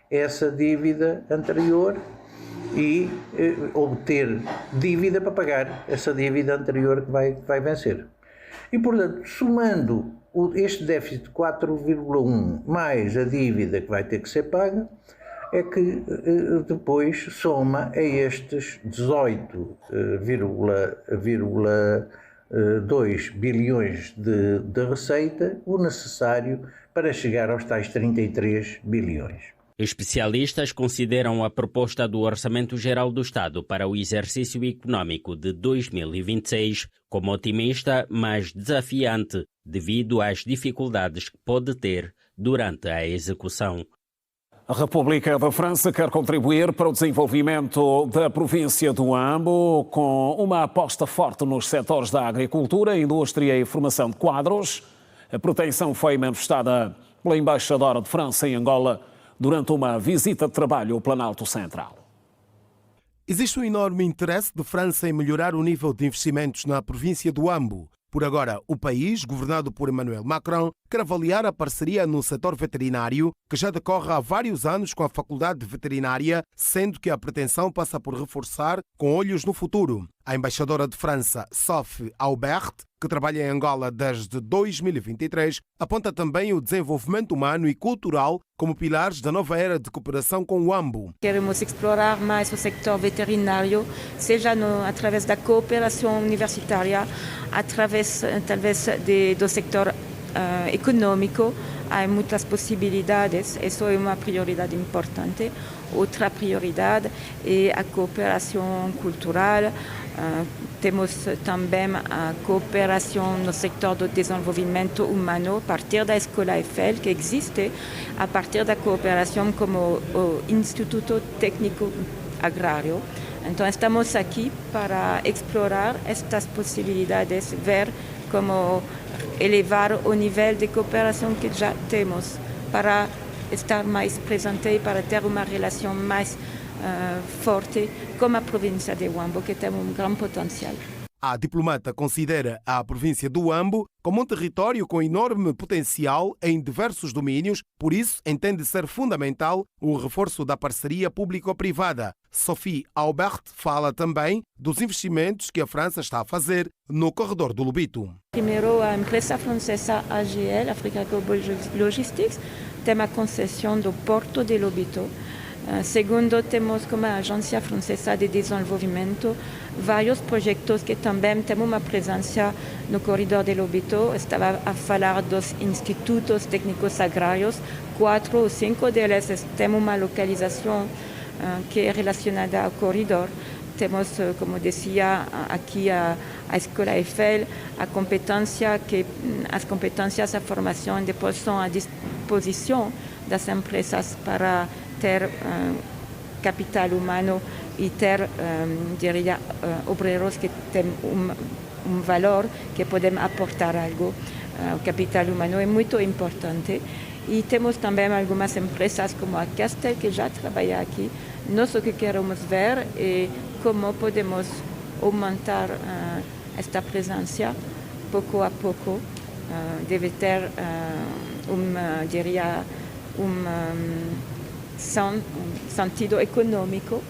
essa dívida anterior e obter dívida para pagar essa dívida anterior que vai vencer. E, portanto, somando este déficit de 4,1 mais a dívida que vai ter que ser paga, é que depois soma a estes 18,2 bilhões de receita o necessário para chegar aos tais 33 bilhões. Especialistas consideram a proposta do Orçamento Geral do Estado para o exercício econômico de 2026 como otimista, mas desafiante, devido às dificuldades que pode ter durante a execução. A República da França quer contribuir para o desenvolvimento da província do Huambo com uma aposta forte nos setores da agricultura, indústria e formação de quadros. A pretensão foi manifestada pela embaixadora de França em Angola durante uma visita de trabalho ao Planalto Central. Existe um enorme interesse de França em melhorar o nível de investimentos na província do Huambo. Por agora, o país, governado por Emmanuel Macron, quer avaliar a parceria no setor veterinário, que já decorre há vários anos com a Faculdade de Veterinária, sendo que a pretensão passa por reforçar com olhos no futuro. A embaixadora de França, Sophie Aubert, que trabalha em Angola desde 2023, aponta também o desenvolvimento humano e cultural como pilares da nova era de cooperação com o Huambo. Queremos explorar mais o sector veterinário, seja através da cooperação universitária, através talvez do sector econômico. Há muitas possibilidades, isso é uma prioridade importante. Outra prioridade é a cooperação cultural. Temos também a cooperação no setor do desenvolvimento humano, a partir da Escola Eiffel, que existe, a partir da cooperação como o Instituto Técnico Agrário, Então estamos aqui para explorar estas possibilidades, ver como elevar o nível de cooperação que já temos para estar mais presente e para ter uma relação mais forte com a província de Huambo, que tem um grande potencial. A diplomata considera a província do Huambo como um território com enorme potencial em diversos domínios, por isso entende ser fundamental o reforço da parceria público-privada. Sophie Aubert fala também dos investimentos que a França está a fazer no corredor do Lobito. Primeiro, a empresa francesa AGL, Africa Global Logistics, tem a concessão do Porto de Lobito. Segundo, temos como a Agência Francesa de Desenvolvimento vários projetos que também têm uma presença no corredor de Lobito. Estava a falar dos institutos técnicos agrários, 4 ou 5 deles têm uma localização que é relacionada ao corredor. Temos, como dizia, aqui a Escola Eiffel, as competências, a formação depois são à disposição das empresas para ter capital humano e ter, diria, obreiros que têm um valor, que podem aportar algo. O capital humano é muito importante. E temos também algumas empresas como a Castel, que já trabalha aqui. Nós o que queremos ver é como podemos aumentar esta presença pouco a pouco. Deve ter, diria, sentido econômico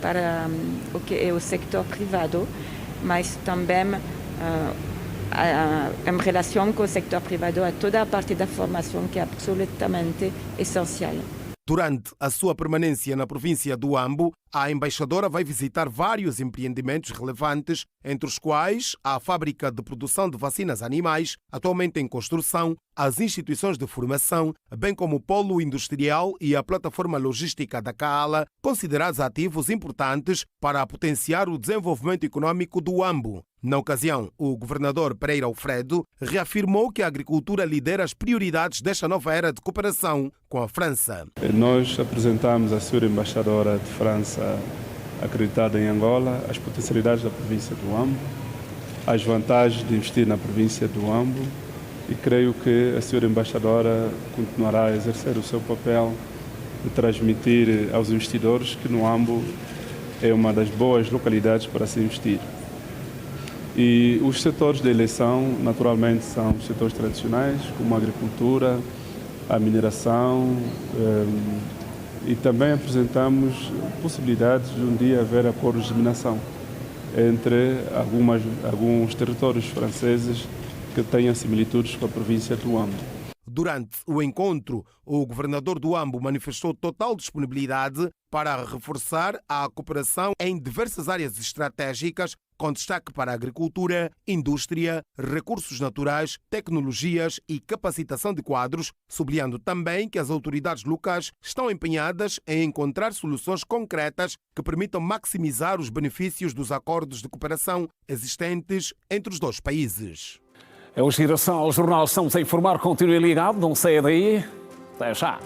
para o que é o setor privado, mas também em relação com o setor privado a toda a parte da formação que é absolutamente essencial. Durante a sua permanência na província do Huambo, a embaixadora vai visitar vários empreendimentos relevantes, entre os quais a fábrica de produção de vacinas animais, atualmente em construção, as instituições de formação, bem como o polo industrial e a plataforma logística da Kaala, considerados ativos importantes para potenciar o desenvolvimento econômico do Huambo. Na ocasião, o governador Pereira Alfredo reafirmou que a agricultura lidera as prioridades desta nova era de cooperação com a França. Nós apresentamos à senhora embaixadora de França acreditada em Angola as potencialidades da província do Huambo, as vantagens de investir na província do Huambo, e creio que a senhora embaixadora continuará a exercer o seu papel de transmitir aos investidores que no Huambo é uma das boas localidades para se investir. E os setores de eleição, naturalmente, são os setores tradicionais, como a agricultura, a mineração, e também apresentamos possibilidades de um dia haver acordos de mineração entre alguns territórios franceses que tenham similitudes com a província do Huambo. Durante o encontro, o governador do Huambo manifestou total disponibilidade para reforçar a cooperação em diversas áreas estratégicas, com destaque para a agricultura, indústria, recursos naturais, tecnologias e capacitação de quadros, sublinhando também que as autoridades locais estão empenhadas em encontrar soluções concretas que permitam maximizar os benefícios dos acordos de cooperação existentes entre os dois países. É o Giração ao Jornal, estamos a informar, continue ligado, não saia daí, até já.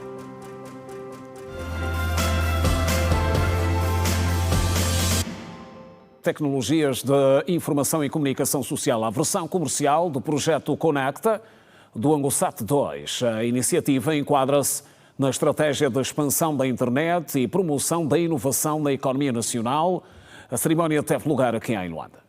Tecnologias de Informação e Comunicação Social, a versão comercial do projeto Conecta do ANGOSAT 2. A iniciativa enquadra-se na estratégia de expansão da internet e promoção da inovação na economia nacional. A cerimónia teve lugar aqui em Luanda.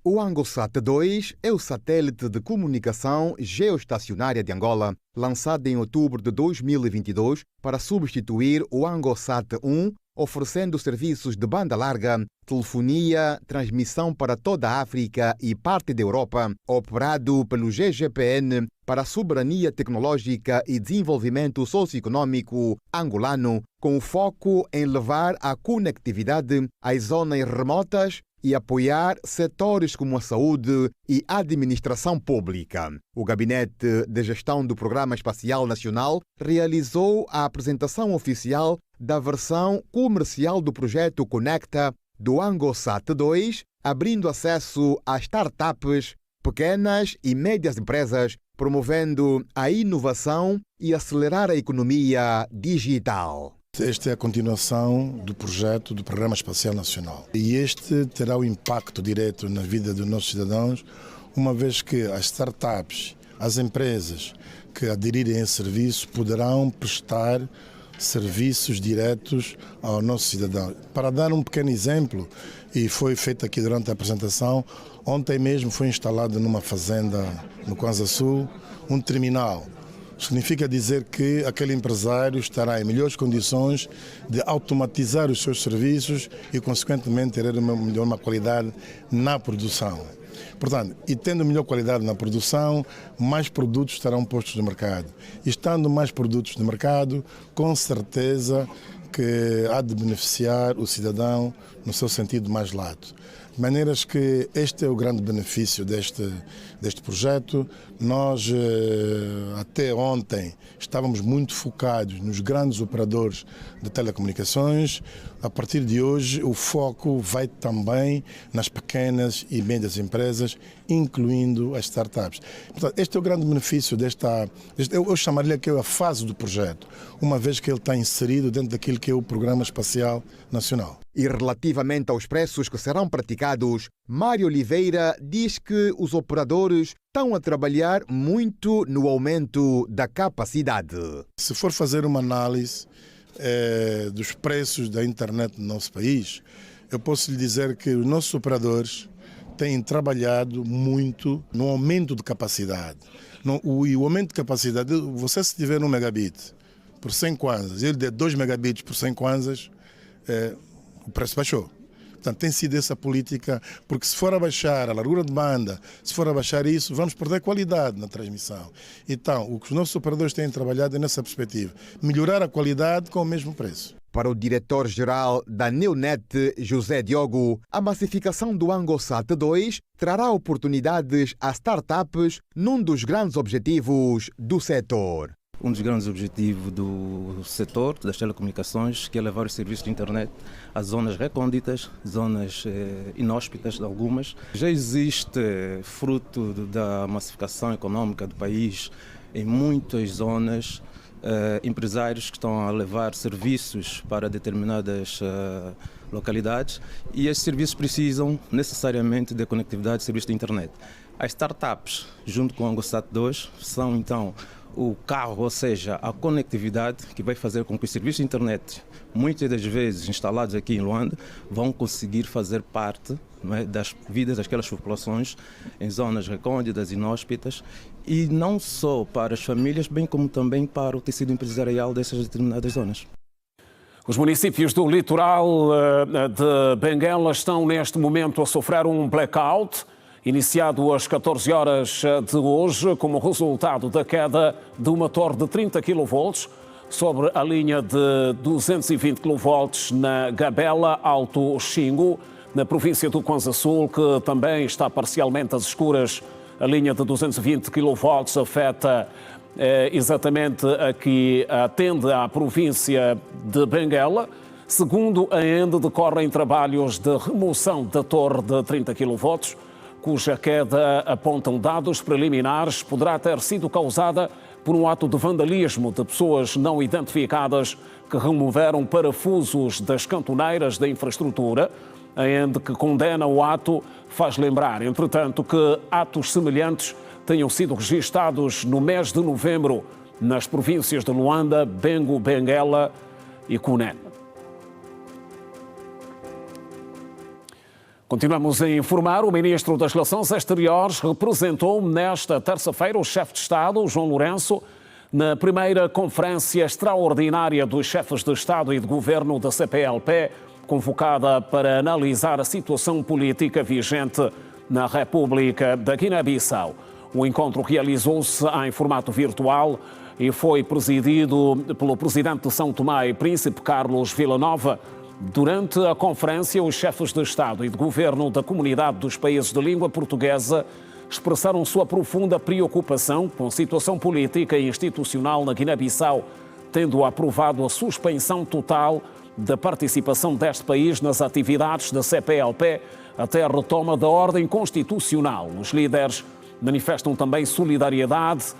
O ANGOSAT 2 é o satélite de comunicação geoestacionária de Angola, lançado em outubro de 2022 para substituir o ANGOSAT 1, oferecendo serviços de banda larga, telefonia, transmissão para toda a África e parte da Europa, operado pelo GGPN para a soberania tecnológica e desenvolvimento socioeconômico angolano, com foco em levar a conectividade às zonas remotas e apoiar setores como a saúde e a administração pública. O Gabinete de Gestão do Programa Espacial Nacional realizou a apresentação oficial da versão comercial do projeto Conecta do ANGOSAT 2, abrindo acesso a startups, pequenas e médias empresas, promovendo a inovação e acelerar a economia digital. Esta é a continuação do projeto do Programa Espacial Nacional. E este terá um impacto direto na vida dos nossos cidadãos, uma vez que as startups, as empresas que aderirem a esse serviço poderão prestar serviços diretos ao nosso cidadão. Para dar um pequeno exemplo, e foi feito aqui durante a apresentação, ontem mesmo foi instalado numa fazenda no Kwanza Sul um terminal. Significa dizer que aquele empresário estará em melhores condições de automatizar os seus serviços e, consequentemente, ter uma qualidade na produção. Portanto, e tendo melhor qualidade na produção, mais produtos estarão postos no mercado. E estando mais produtos no mercado, com certeza que há de beneficiar o cidadão no seu sentido mais lato. De maneiras que este é o grande benefício deste projeto. Nós, até ontem, estávamos muito focados nos grandes operadores de telecomunicações. A partir de hoje, o foco vai também nas pequenas e médias empresas, incluindo as startups. Portanto, este é o grande benefício eu chamaria que é a fase do projeto, uma vez que ele está inserido dentro daquilo que é o Programa Espacial Nacional. E relativamente aos preços que serão praticados, Mário Oliveira diz que os operadores estão a trabalhar muito no aumento da capacidade. Se for fazer uma análise dos preços da internet no nosso país, eu posso lhe dizer que os nossos operadores têm trabalhado muito no aumento de capacidade. E o aumento de capacidade, você se tiver 1 megabit por 100 kwanzas, ele der 2 megabits por 100 kwanzas, o preço baixou. Portanto, tem sido essa política, porque se for abaixar a largura de banda, se for abaixar isso, vamos perder qualidade na transmissão. Então, o que os nossos operadores têm trabalhado é nessa perspectiva, melhorar a qualidade com o mesmo preço. Para o diretor-geral da Neonet, José Diogo, a massificação do ANGOSAT 2 trará oportunidades a startups num dos grandes objetivos do setor. Um dos grandes objetivos do setor das telecomunicações, que é levar os serviços de internet às zonas recônditas, zonas inóspitas, algumas. Já existe, fruto da massificação econômica do país, em muitas zonas, empresários que estão a levar serviços para determinadas localidades, e esses serviços precisam necessariamente de conectividade de serviços de internet. As startups, junto com o ANGOSAT 2, são então o carro, ou seja, a conectividade que vai fazer com que os serviços de internet, muitas das vezes instalados aqui em Luanda, vão conseguir fazer parte, não é, das vidas daquelas populações em zonas recônditas, inóspitas, e não só para as famílias, bem como também para o tecido empresarial dessas determinadas zonas. Os municípios do litoral de Benguela estão neste momento a sofrer um blackout, iniciado às 14 horas de hoje, como resultado da queda de uma torre de 30 kV sobre a linha de 220 kV na Gabela Alto Xingu, na província do Kwanza Sul, que também está parcialmente às escuras. A linha de 220 kV afeta exatamente aqui, atende à província de Benguela. Segundo a ENDE, decorrem trabalhos de remoção da torre de 30 kV, cuja queda, apontam dados preliminares, poderá ter sido causada por um ato de vandalismo de pessoas não identificadas que removeram parafusos das cantoneiras da infraestrutura. A ENDE, que condena o ato, faz lembrar, entretanto, que atos semelhantes tenham sido registados no mês de novembro nas províncias de Luanda, Bengo, Benguela e Cunene. Continuamos a informar. O ministro das Relações Exteriores representou nesta terça-feira o chefe de Estado, João Lourenço, na primeira conferência extraordinária dos chefes de Estado e de Governo da CPLP, convocada para analisar a situação política vigente na República da Guiné-Bissau. O encontro realizou-se em formato virtual e foi presidido pelo presidente de São Tomé e Príncipe, Carlos Villanova. Durante a conferência, os chefes de Estado e de Governo da Comunidade dos Países de Língua Portuguesa expressaram sua profunda preocupação com a situação política e institucional na Guiné-Bissau, tendo aprovado a suspensão total da participação deste país nas atividades da CPLP até a retoma da ordem constitucional. Os líderes manifestam também solidariedade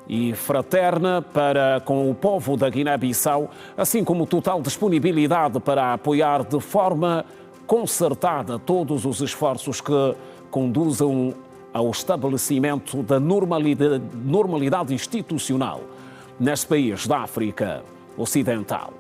e fraterna para com o povo da Guiné-Bissau, assim como total disponibilidade para apoiar de forma concertada todos os esforços que conduzam ao estabelecimento da normalidade institucional neste país da África Ocidental.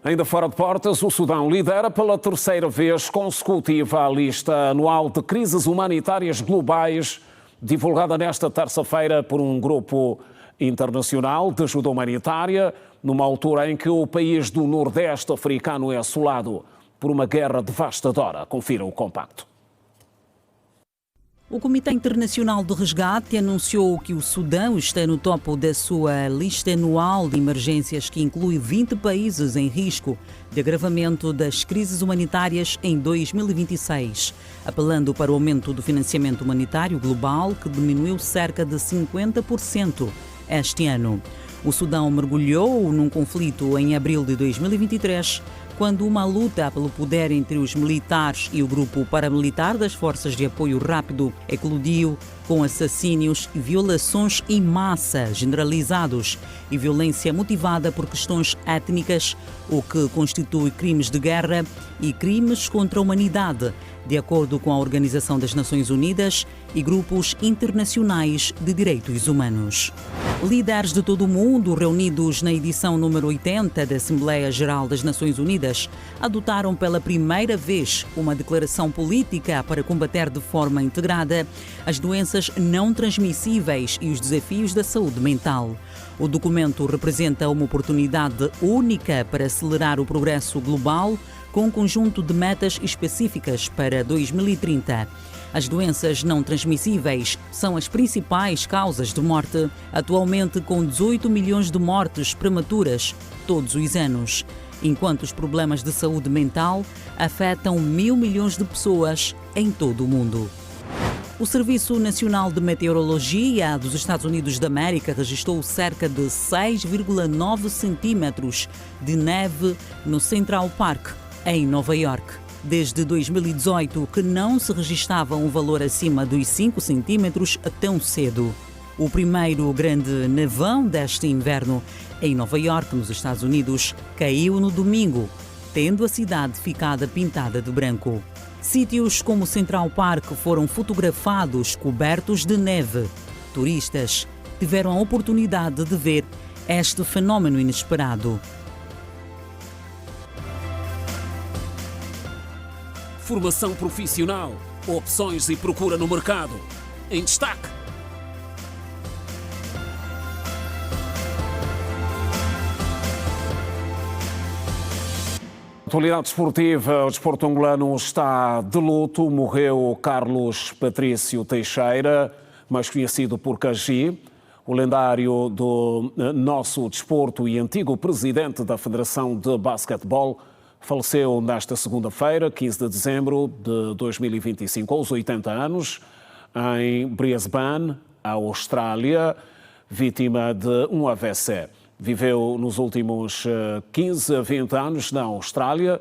Ainda fora de portas, o Sudão lidera pela terceira vez consecutiva a lista anual de crises humanitárias globais, divulgada nesta terça-feira por um grupo internacional de ajuda humanitária, numa altura em que o país do Nordeste africano é assolado por uma guerra devastadora. Confira o compacto. O Comitê Internacional de Resgate anunciou que o Sudão está no topo da sua lista anual de emergências, que inclui 20 países em risco de agravamento das crises humanitárias em 2026, apelando para o aumento do financiamento humanitário global, que diminuiu cerca de 50% este ano. O Sudão mergulhou num conflito em abril de 2023, quando uma luta pelo poder entre os militares e o grupo paramilitar das Forças de Apoio Rápido eclodiu com assassínios e violações em massa generalizados e violência motivada por questões étnicas, o que constitui crimes de guerra e crimes contra a humanidade, de acordo com a Organização das Nações Unidas e grupos internacionais de direitos humanos. Líderes de todo o mundo, reunidos na edição número 80 da Assembleia Geral das Nações Unidas, adotaram pela primeira vez uma declaração política para combater de forma integrada as doenças não transmissíveis e os desafios da saúde mental. O documento representa uma oportunidade única para acelerar o progresso global, com um conjunto de metas específicas para 2030. As doenças não transmissíveis são as principais causas de morte, atualmente com 18 milhões de mortes prematuras todos os anos, enquanto os problemas de saúde mental afetam 1.000 milhões de pessoas em todo o mundo. O Serviço Nacional de Meteorologia dos Estados Unidos da América registrou cerca de 6,9 centímetros de neve no Central Park, em Nova York. Desde 2018 que não se registrava um valor acima dos 5 centímetros tão cedo. O primeiro grande nevão deste inverno em Nova York, nos Estados Unidos, caiu no domingo, tendo a cidade ficado pintada de branco. Sítios como Central Park foram fotografados cobertos de neve. Turistas tiveram a oportunidade de ver este fenómeno inesperado. Formação profissional, opções e procura no mercado. Em destaque. Atualidade desportiva, o desporto angolano está de luto. Morreu Carlos Patrício Teixeira, mais conhecido por Cagi, o lendário do nosso desporto e antigo presidente da Federação de Basquetebol. Faleceu nesta segunda-feira, 15 de dezembro de 2025, aos 80 anos, em Brisbane, Austrália, vítima de um AVC. Viveu nos últimos 15 a 20 anos na Austrália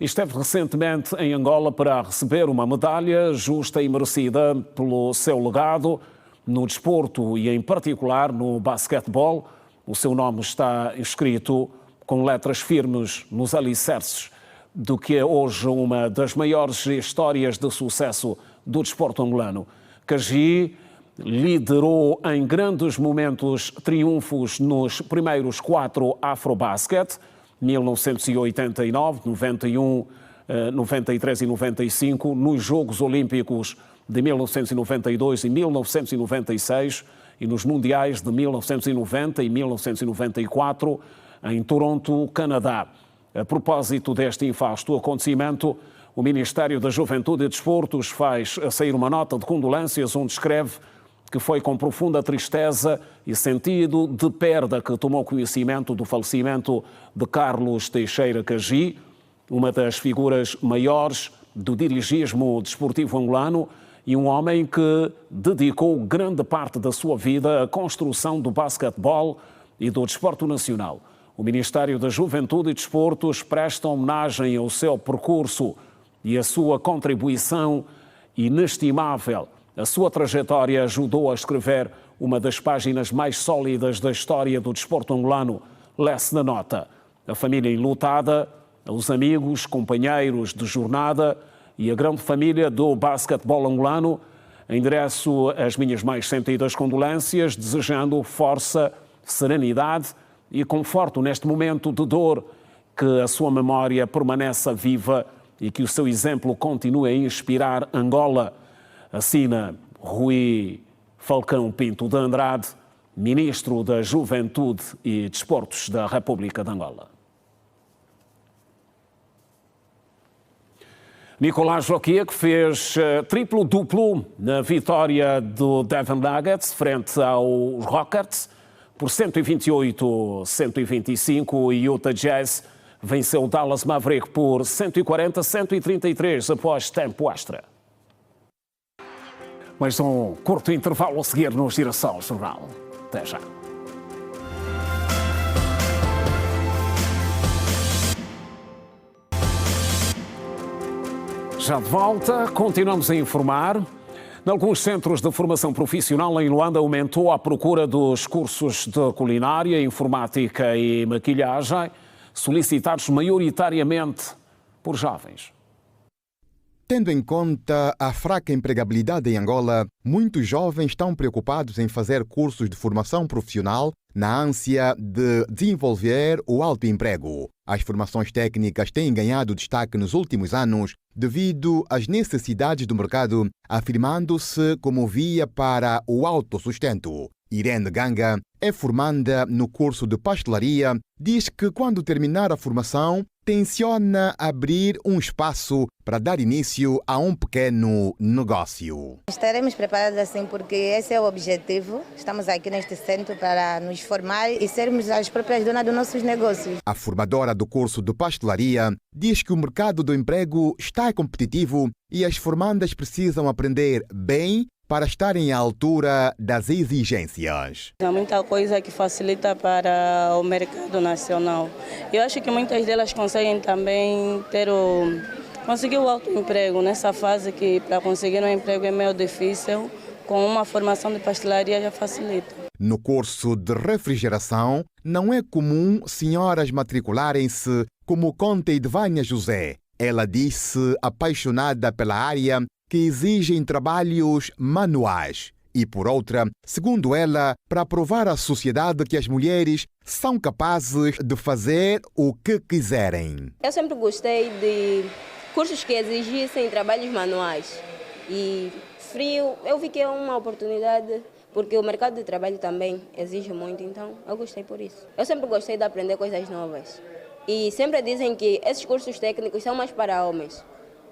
e esteve recentemente em Angola para receber uma medalha justa e merecida pelo seu legado no desporto e, em particular, no basquetebol. O seu nome está escrito com letras firmes nos alicerces do que é hoje uma das maiores histórias de sucesso do desporto angolano. Cagi liderou em grandes momentos triunfos nos primeiros 4 Afrobasket, 1989, 91, 93 e 95, nos Jogos Olímpicos de 1992 e 1996 e nos Mundiais de 1990 e 1994, em Toronto, Canadá. A propósito deste infasto acontecimento, o Ministério da Juventude e Desportos faz sair uma nota de condolências onde escreve que foi com profunda tristeza e sentido de perda que tomou conhecimento do falecimento de Carlos Teixeira Cagi, uma das figuras maiores do dirigismo desportivo angolano e um homem que dedicou grande parte da sua vida à construção do basquetebol e do desporto nacional. O Ministério da Juventude e Desportos presta homenagem ao seu percurso e à sua contribuição inestimável A sua trajetória ajudou a escrever uma das páginas mais sólidas da história do desporto angolano. Lesse na nota a família enlutada, os amigos, companheiros de jornada e a grande família do basquetebol angolano. Endereço as minhas mais sentidas condolências, desejando força, serenidade e conforto neste momento de dor, que a sua memória permaneça viva e que o seu exemplo continue a inspirar Angola. Assina Rui Falcão Pinto de Andrade, Ministro da Juventude e Desportos da República de Angola. Nicolás Joquia, que fez triplo-duplo na vitória do Denver Nuggets frente aos Rockets por 128-125, e Utah Jazz venceu o Dallas Maverick por 140-133 após tempo extra. Mais um curto intervalo a seguir no Girassol Jornal. Até já. Já de volta, continuamos a informar. Em alguns centros de formação profissional em Luanda aumentou a procura dos cursos de culinária, informática e maquilhagem, solicitados maioritariamente por jovens. Tendo em conta a fraca empregabilidade em Angola, muitos jovens estão preocupados em fazer cursos de formação profissional na ânsia de desenvolver o autoemprego. As formações técnicas têm ganhado destaque nos últimos anos devido às necessidades do mercado, afirmando-se como via para o autossustento. Irene Ganga é formanda no curso de pastelaria, diz que quando terminar a formação, tenciona abrir um espaço para dar início a um pequeno negócio. Estaremos preparados assim porque esse é o objetivo. Estamos aqui neste centro para nos formar e sermos as próprias donas dos nossos negócios. A formadora do curso de pastelaria diz que o mercado do emprego está competitivo e as formandas precisam aprender bem para estarem à altura das exigências. Há muita coisa que facilita para o mercado nacional. Eu acho que muitas delas conseguem também conseguir o autoemprego nessa fase que para conseguir um emprego é meio difícil. Com uma formação de pastelaria já facilita. No curso de refrigeração, não é comum senhoras matricularem-se, como conta Edvânia José. Ela disse apaixonada pela área, que exigem trabalhos manuais. E por outra, segundo ela, para provar à sociedade que as mulheres são capazes de fazer o que quiserem. Eu sempre gostei de cursos que exigissem trabalhos manuais. E frio, eu vi que é uma oportunidade, porque o mercado de trabalho também exige muito, então eu gostei por isso. Eu sempre gostei de aprender coisas novas. E sempre dizem que esses cursos técnicos são mais para homens.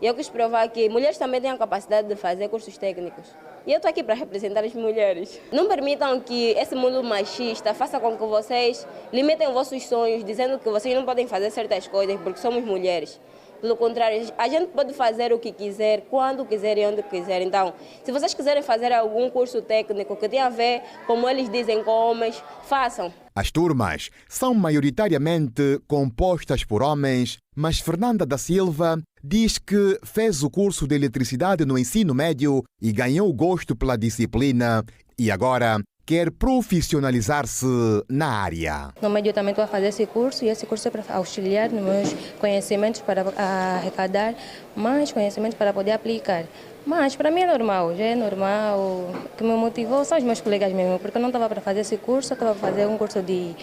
E eu quis provar que mulheres também têm a capacidade de fazer cursos técnicos. E eu estou aqui para representar as mulheres. Não permitam que esse mundo machista faça com que vocês limitem os vossos sonhos, dizendo que vocês não podem fazer certas coisas porque somos mulheres. Pelo contrário, a gente pode fazer o que quiser, quando quiser e onde quiser. Então, se vocês quiserem fazer algum curso técnico que tenha a ver, como eles dizem, com homens, façam. As turmas são maioritariamente compostas por homens, mas Fernanda da Silva diz que fez o curso de eletricidade no ensino médio e ganhou gosto pela disciplina e agora quer profissionalizar-se na área. No médio também estou a fazer esse curso e esse curso é para auxiliar nos meus conhecimentos para arrecadar mais conhecimentos para poder aplicar. Mas para mim é normal, já é normal. O que me motivou são os meus colegas mesmo, porque eu não estava para fazer esse curso, eu estava para fazer um curso de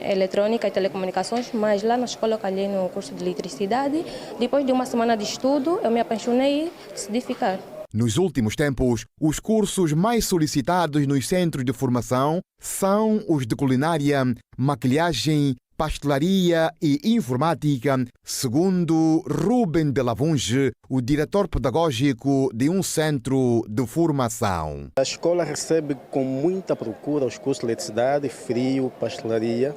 eletrônica e telecomunicações, mas lá na escola eu calhei no curso de eletricidade. Depois de uma semana de estudo, eu me apaixonei e decidi ficar. Nos últimos tempos, os cursos mais solicitados nos centros de formação são os de culinária, maquilhagem, pastelaria e informática, segundo Ruben Belavunge, o diretor pedagógico de um centro de formação. A escola recebe com muita procura os cursos de eletricidade, frio, pastelaria.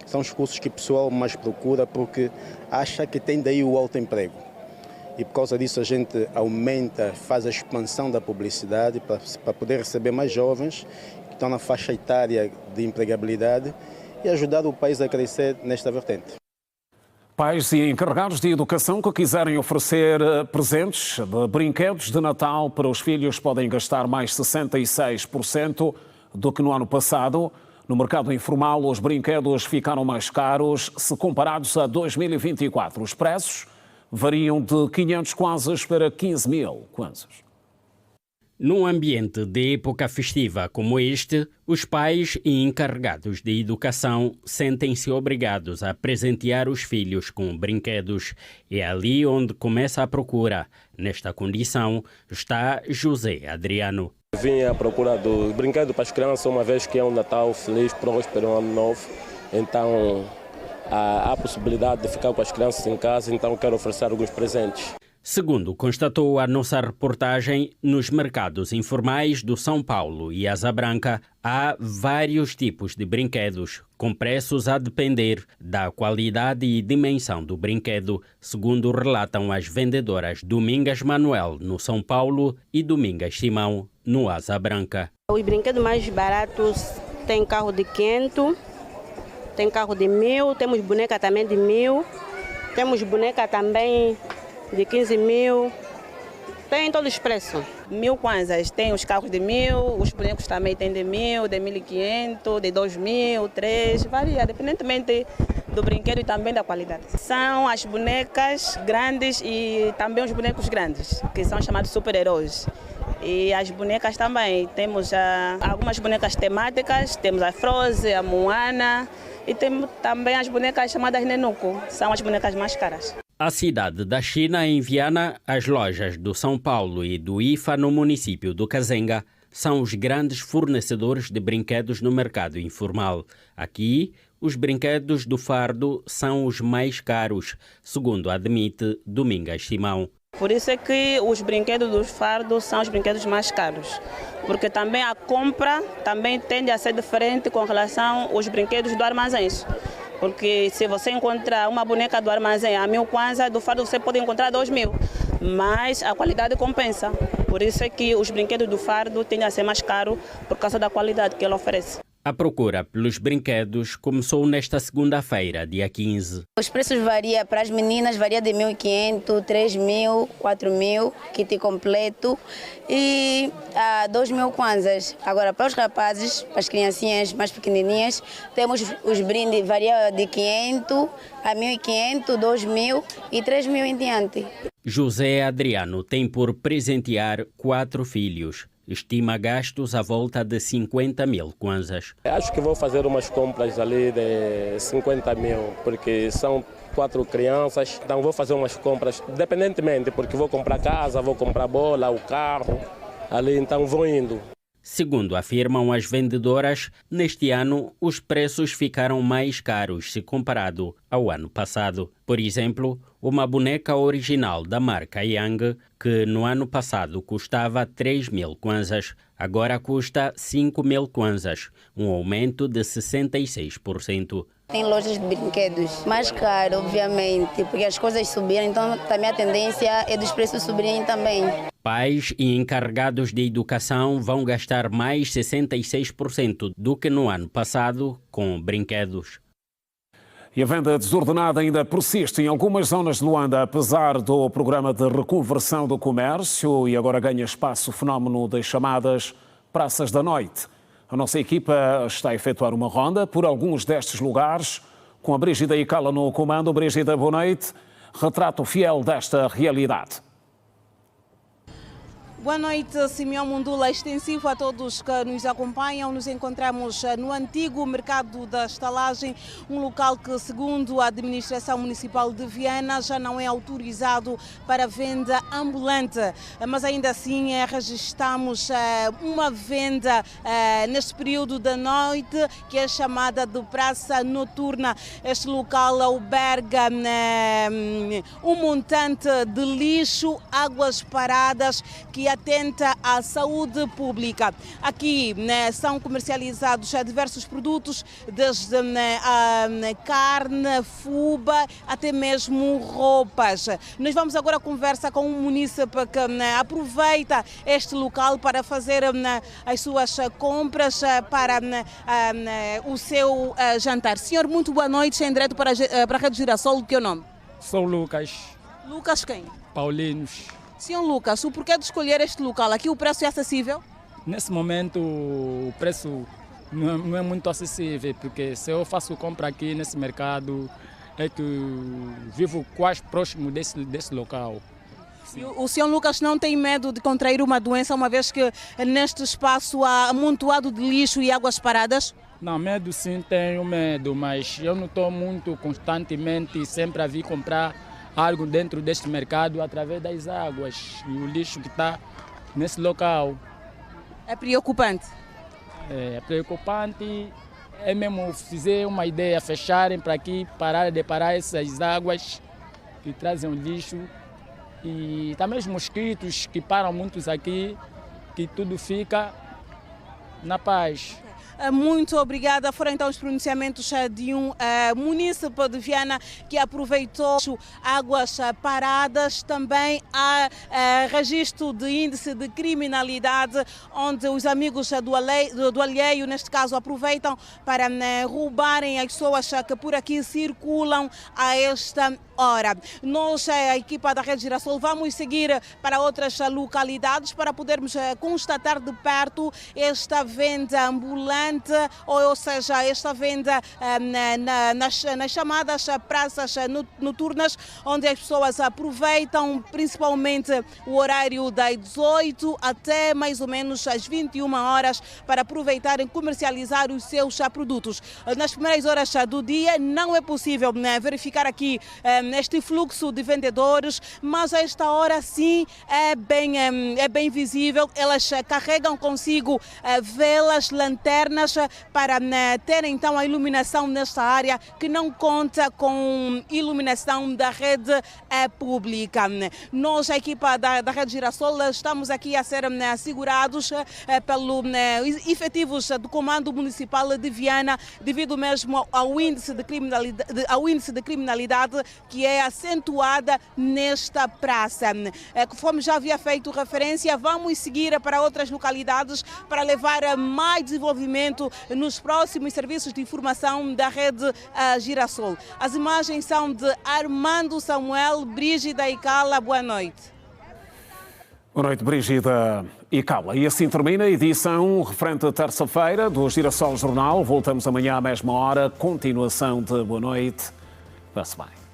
São os cursos que o pessoal mais procura porque acha que tem daí o autoemprego. E por causa disso a gente aumenta, faz a expansão da publicidade para poder receber mais jovens que estão na faixa etária de empregabilidade e ajudar o país a crescer nesta vertente. Pais e encarregados de educação que quiserem oferecer presentes de brinquedos de Natal para os filhos podem gastar mais 66% do que no ano passado. No mercado informal, os brinquedos ficaram mais caros se comparados a 2024. Os preços variam de 500 kwanzas para 15 mil kwanzas. Num ambiente de época festiva como este, os pais e encarregados de educação sentem-se obrigados a presentear os filhos com brinquedos. É ali onde começa a procura. Nesta condição está José Adriano. Vim à procura do brinquedo para as crianças, uma vez que é um Natal feliz, próspero, um ano novo. Então há a possibilidade de ficar com as crianças em casa, então quero oferecer alguns presentes. Segundo constatou a nossa reportagem, nos mercados informais do São Paulo e Asa Branca há vários tipos de brinquedos, com preços a depender da qualidade e dimensão do brinquedo, segundo relatam as vendedoras Domingas Manuel, no São Paulo, e Domingas Simão, no Asa Branca. Os brinquedos mais baratos tem carro de 500, tem carro de 1000, temos boneca também de 1000, temos boneca também de 15 mil, tem todos os preços. 1000 kwanzas, tem os carros de 1000, os bonecos também tem de 1000, de 1500, de 2000, 3, varia, independentemente do brinquedo e também da qualidade. São as bonecas grandes e também os bonecos grandes, que são chamados super-heróis. E as bonecas também, temos algumas bonecas temáticas, temos a Frozen, a Moana e temos também as bonecas chamadas Nenuco, são as bonecas mais caras. A cidade da China, em Viana, as lojas do São Paulo e do IFA, no município do Kazenga, são os grandes fornecedores de brinquedos no mercado informal. Aqui, os brinquedos do fardo são os mais caros, segundo admite Domingas Simão. Por isso é que os brinquedos dos fardos são os brinquedos mais caros, porque também a compra também tende a ser diferente com relação aos brinquedos do armazém. Porque se você encontrar uma boneca do armazém a 1000 kwanza, do fardo você pode encontrar 2000, mas a qualidade compensa. Por isso é que os brinquedos do fardo tendem a ser mais caros por causa da qualidade que ele oferece. A procura pelos brinquedos começou nesta segunda-feira, dia 15. Os preços variam para as meninas, varia de 1.500, 3.000, 4.000, kit completo e 2.000 kwanzas. Agora, para os rapazes, para as criancinhas mais pequenininhas, temos os brindes, varia de 500 a 1.500, 2.000 e 3.000 em diante. José Adriano tem por presentear 4 filhos. Estima gastos à volta de 50 mil kwanzas. Acho que vou fazer umas compras ali de 50 mil, porque são 4 crianças. Então vou fazer umas compras, independentemente, porque vou comprar casa, vou comprar bola, o carro, ali então vou indo. Segundo afirmam as vendedoras, neste ano os preços ficaram mais caros se comparado ao ano passado. Por exemplo, uma boneca original da marca Yang, que no ano passado custava 3.000 kwanzas, agora custa 5.000 kwanzas, um aumento de 66%. Tem lojas de brinquedos mais caro, obviamente, porque as coisas subiram, então também a tendência é dos preços subirem também. Pais e encarregados de educação vão gastar mais 66% do que no ano passado com brinquedos. E a venda desordenada ainda persiste em algumas zonas de Luanda, apesar do programa de reconversão do comércio, e agora ganha espaço o fenómeno das chamadas praças da noite. A nossa equipa está a efetuar uma ronda por alguns destes lugares, com a Brígida Icala no comando. Brígida, boa noite. Retrato fiel desta realidade. Boa noite, Simeão Mundula. Extensivo a todos que nos acompanham. Nos encontramos no antigo mercado da estalagem, um local que, segundo a administração municipal de Viana, já não é autorizado para venda ambulante. Mas ainda assim registramos uma venda neste período da noite, que é chamada de praça noturna. Este local alberga um montante de lixo, águas paradas, que atenta à saúde pública. Aqui são comercializados diversos produtos, desde carne, fuba, até mesmo roupas. Nós vamos agora conversar com um munícipe que aproveita este local para fazer as suas compras para o seu jantar. Senhor, muito boa noite, em direto para a Rede Girassol, o que é o nome? Sou Lucas. Lucas quem? Paulinos. Senhor Lucas, o porquê de escolher este local? Aqui o preço é acessível? Nesse momento o preço não é muito acessível, porque se eu faço compra aqui nesse mercado, é que vivo quase próximo desse local. O senhor Lucas não tem medo de contrair uma doença, uma vez que neste espaço há amontoado de lixo e águas paradas? Não, medo sim, tenho medo, mas eu não estou muito constantemente sempre a vir comprar algo dentro deste mercado através das águas e o lixo que está nesse local. É preocupante? É preocupante, é mesmo fazer uma ideia, fecharem para aqui, parar essas águas que trazem lixo. E também os mosquitos que param muitos aqui, que tudo fica na paz. Muito obrigada. Foram então os pronunciamentos de um munícipe de Viana que aproveitou águas paradas. Também há registro de índice de criminalidade, onde os amigos do alheio, neste caso, aproveitam para roubarem as pessoas que por aqui circulam a esta hora. Nós, a equipa da Rede Girassol, vamos seguir para outras localidades para podermos constatar de perto esta venda ambulante, ou seja, esta venda nas chamadas praças noturnas, onde as pessoas aproveitam principalmente o horário das 18 até mais ou menos às 21 horas para aproveitarem comercializar os seus produtos. Nas primeiras horas do dia não é possível verificar aqui este fluxo de vendedores, mas a esta hora sim é bem visível. Elas carregam consigo velas, lanternas para ter então a iluminação nesta área que não conta com iluminação da rede pública. Nós, a equipa da Rede Girassol, estamos aqui a ser assegurados pelos efetivos do Comando Municipal de Viana, devido mesmo ao índice de criminalidade que é acentuada nesta praça. Conforme já havia feito referência, vamos seguir para outras localidades para levar mais desenvolvimento nos próximos serviços de informação da Rede Girassol. As imagens são de Armando Samuel, Brígida e Carla. Boa noite. Boa noite, Brígida e Carla. E assim termina a edição referente à terça-feira do Girassol Jornal. Voltamos amanhã à mesma hora. Continuação de boa noite. Passe bem.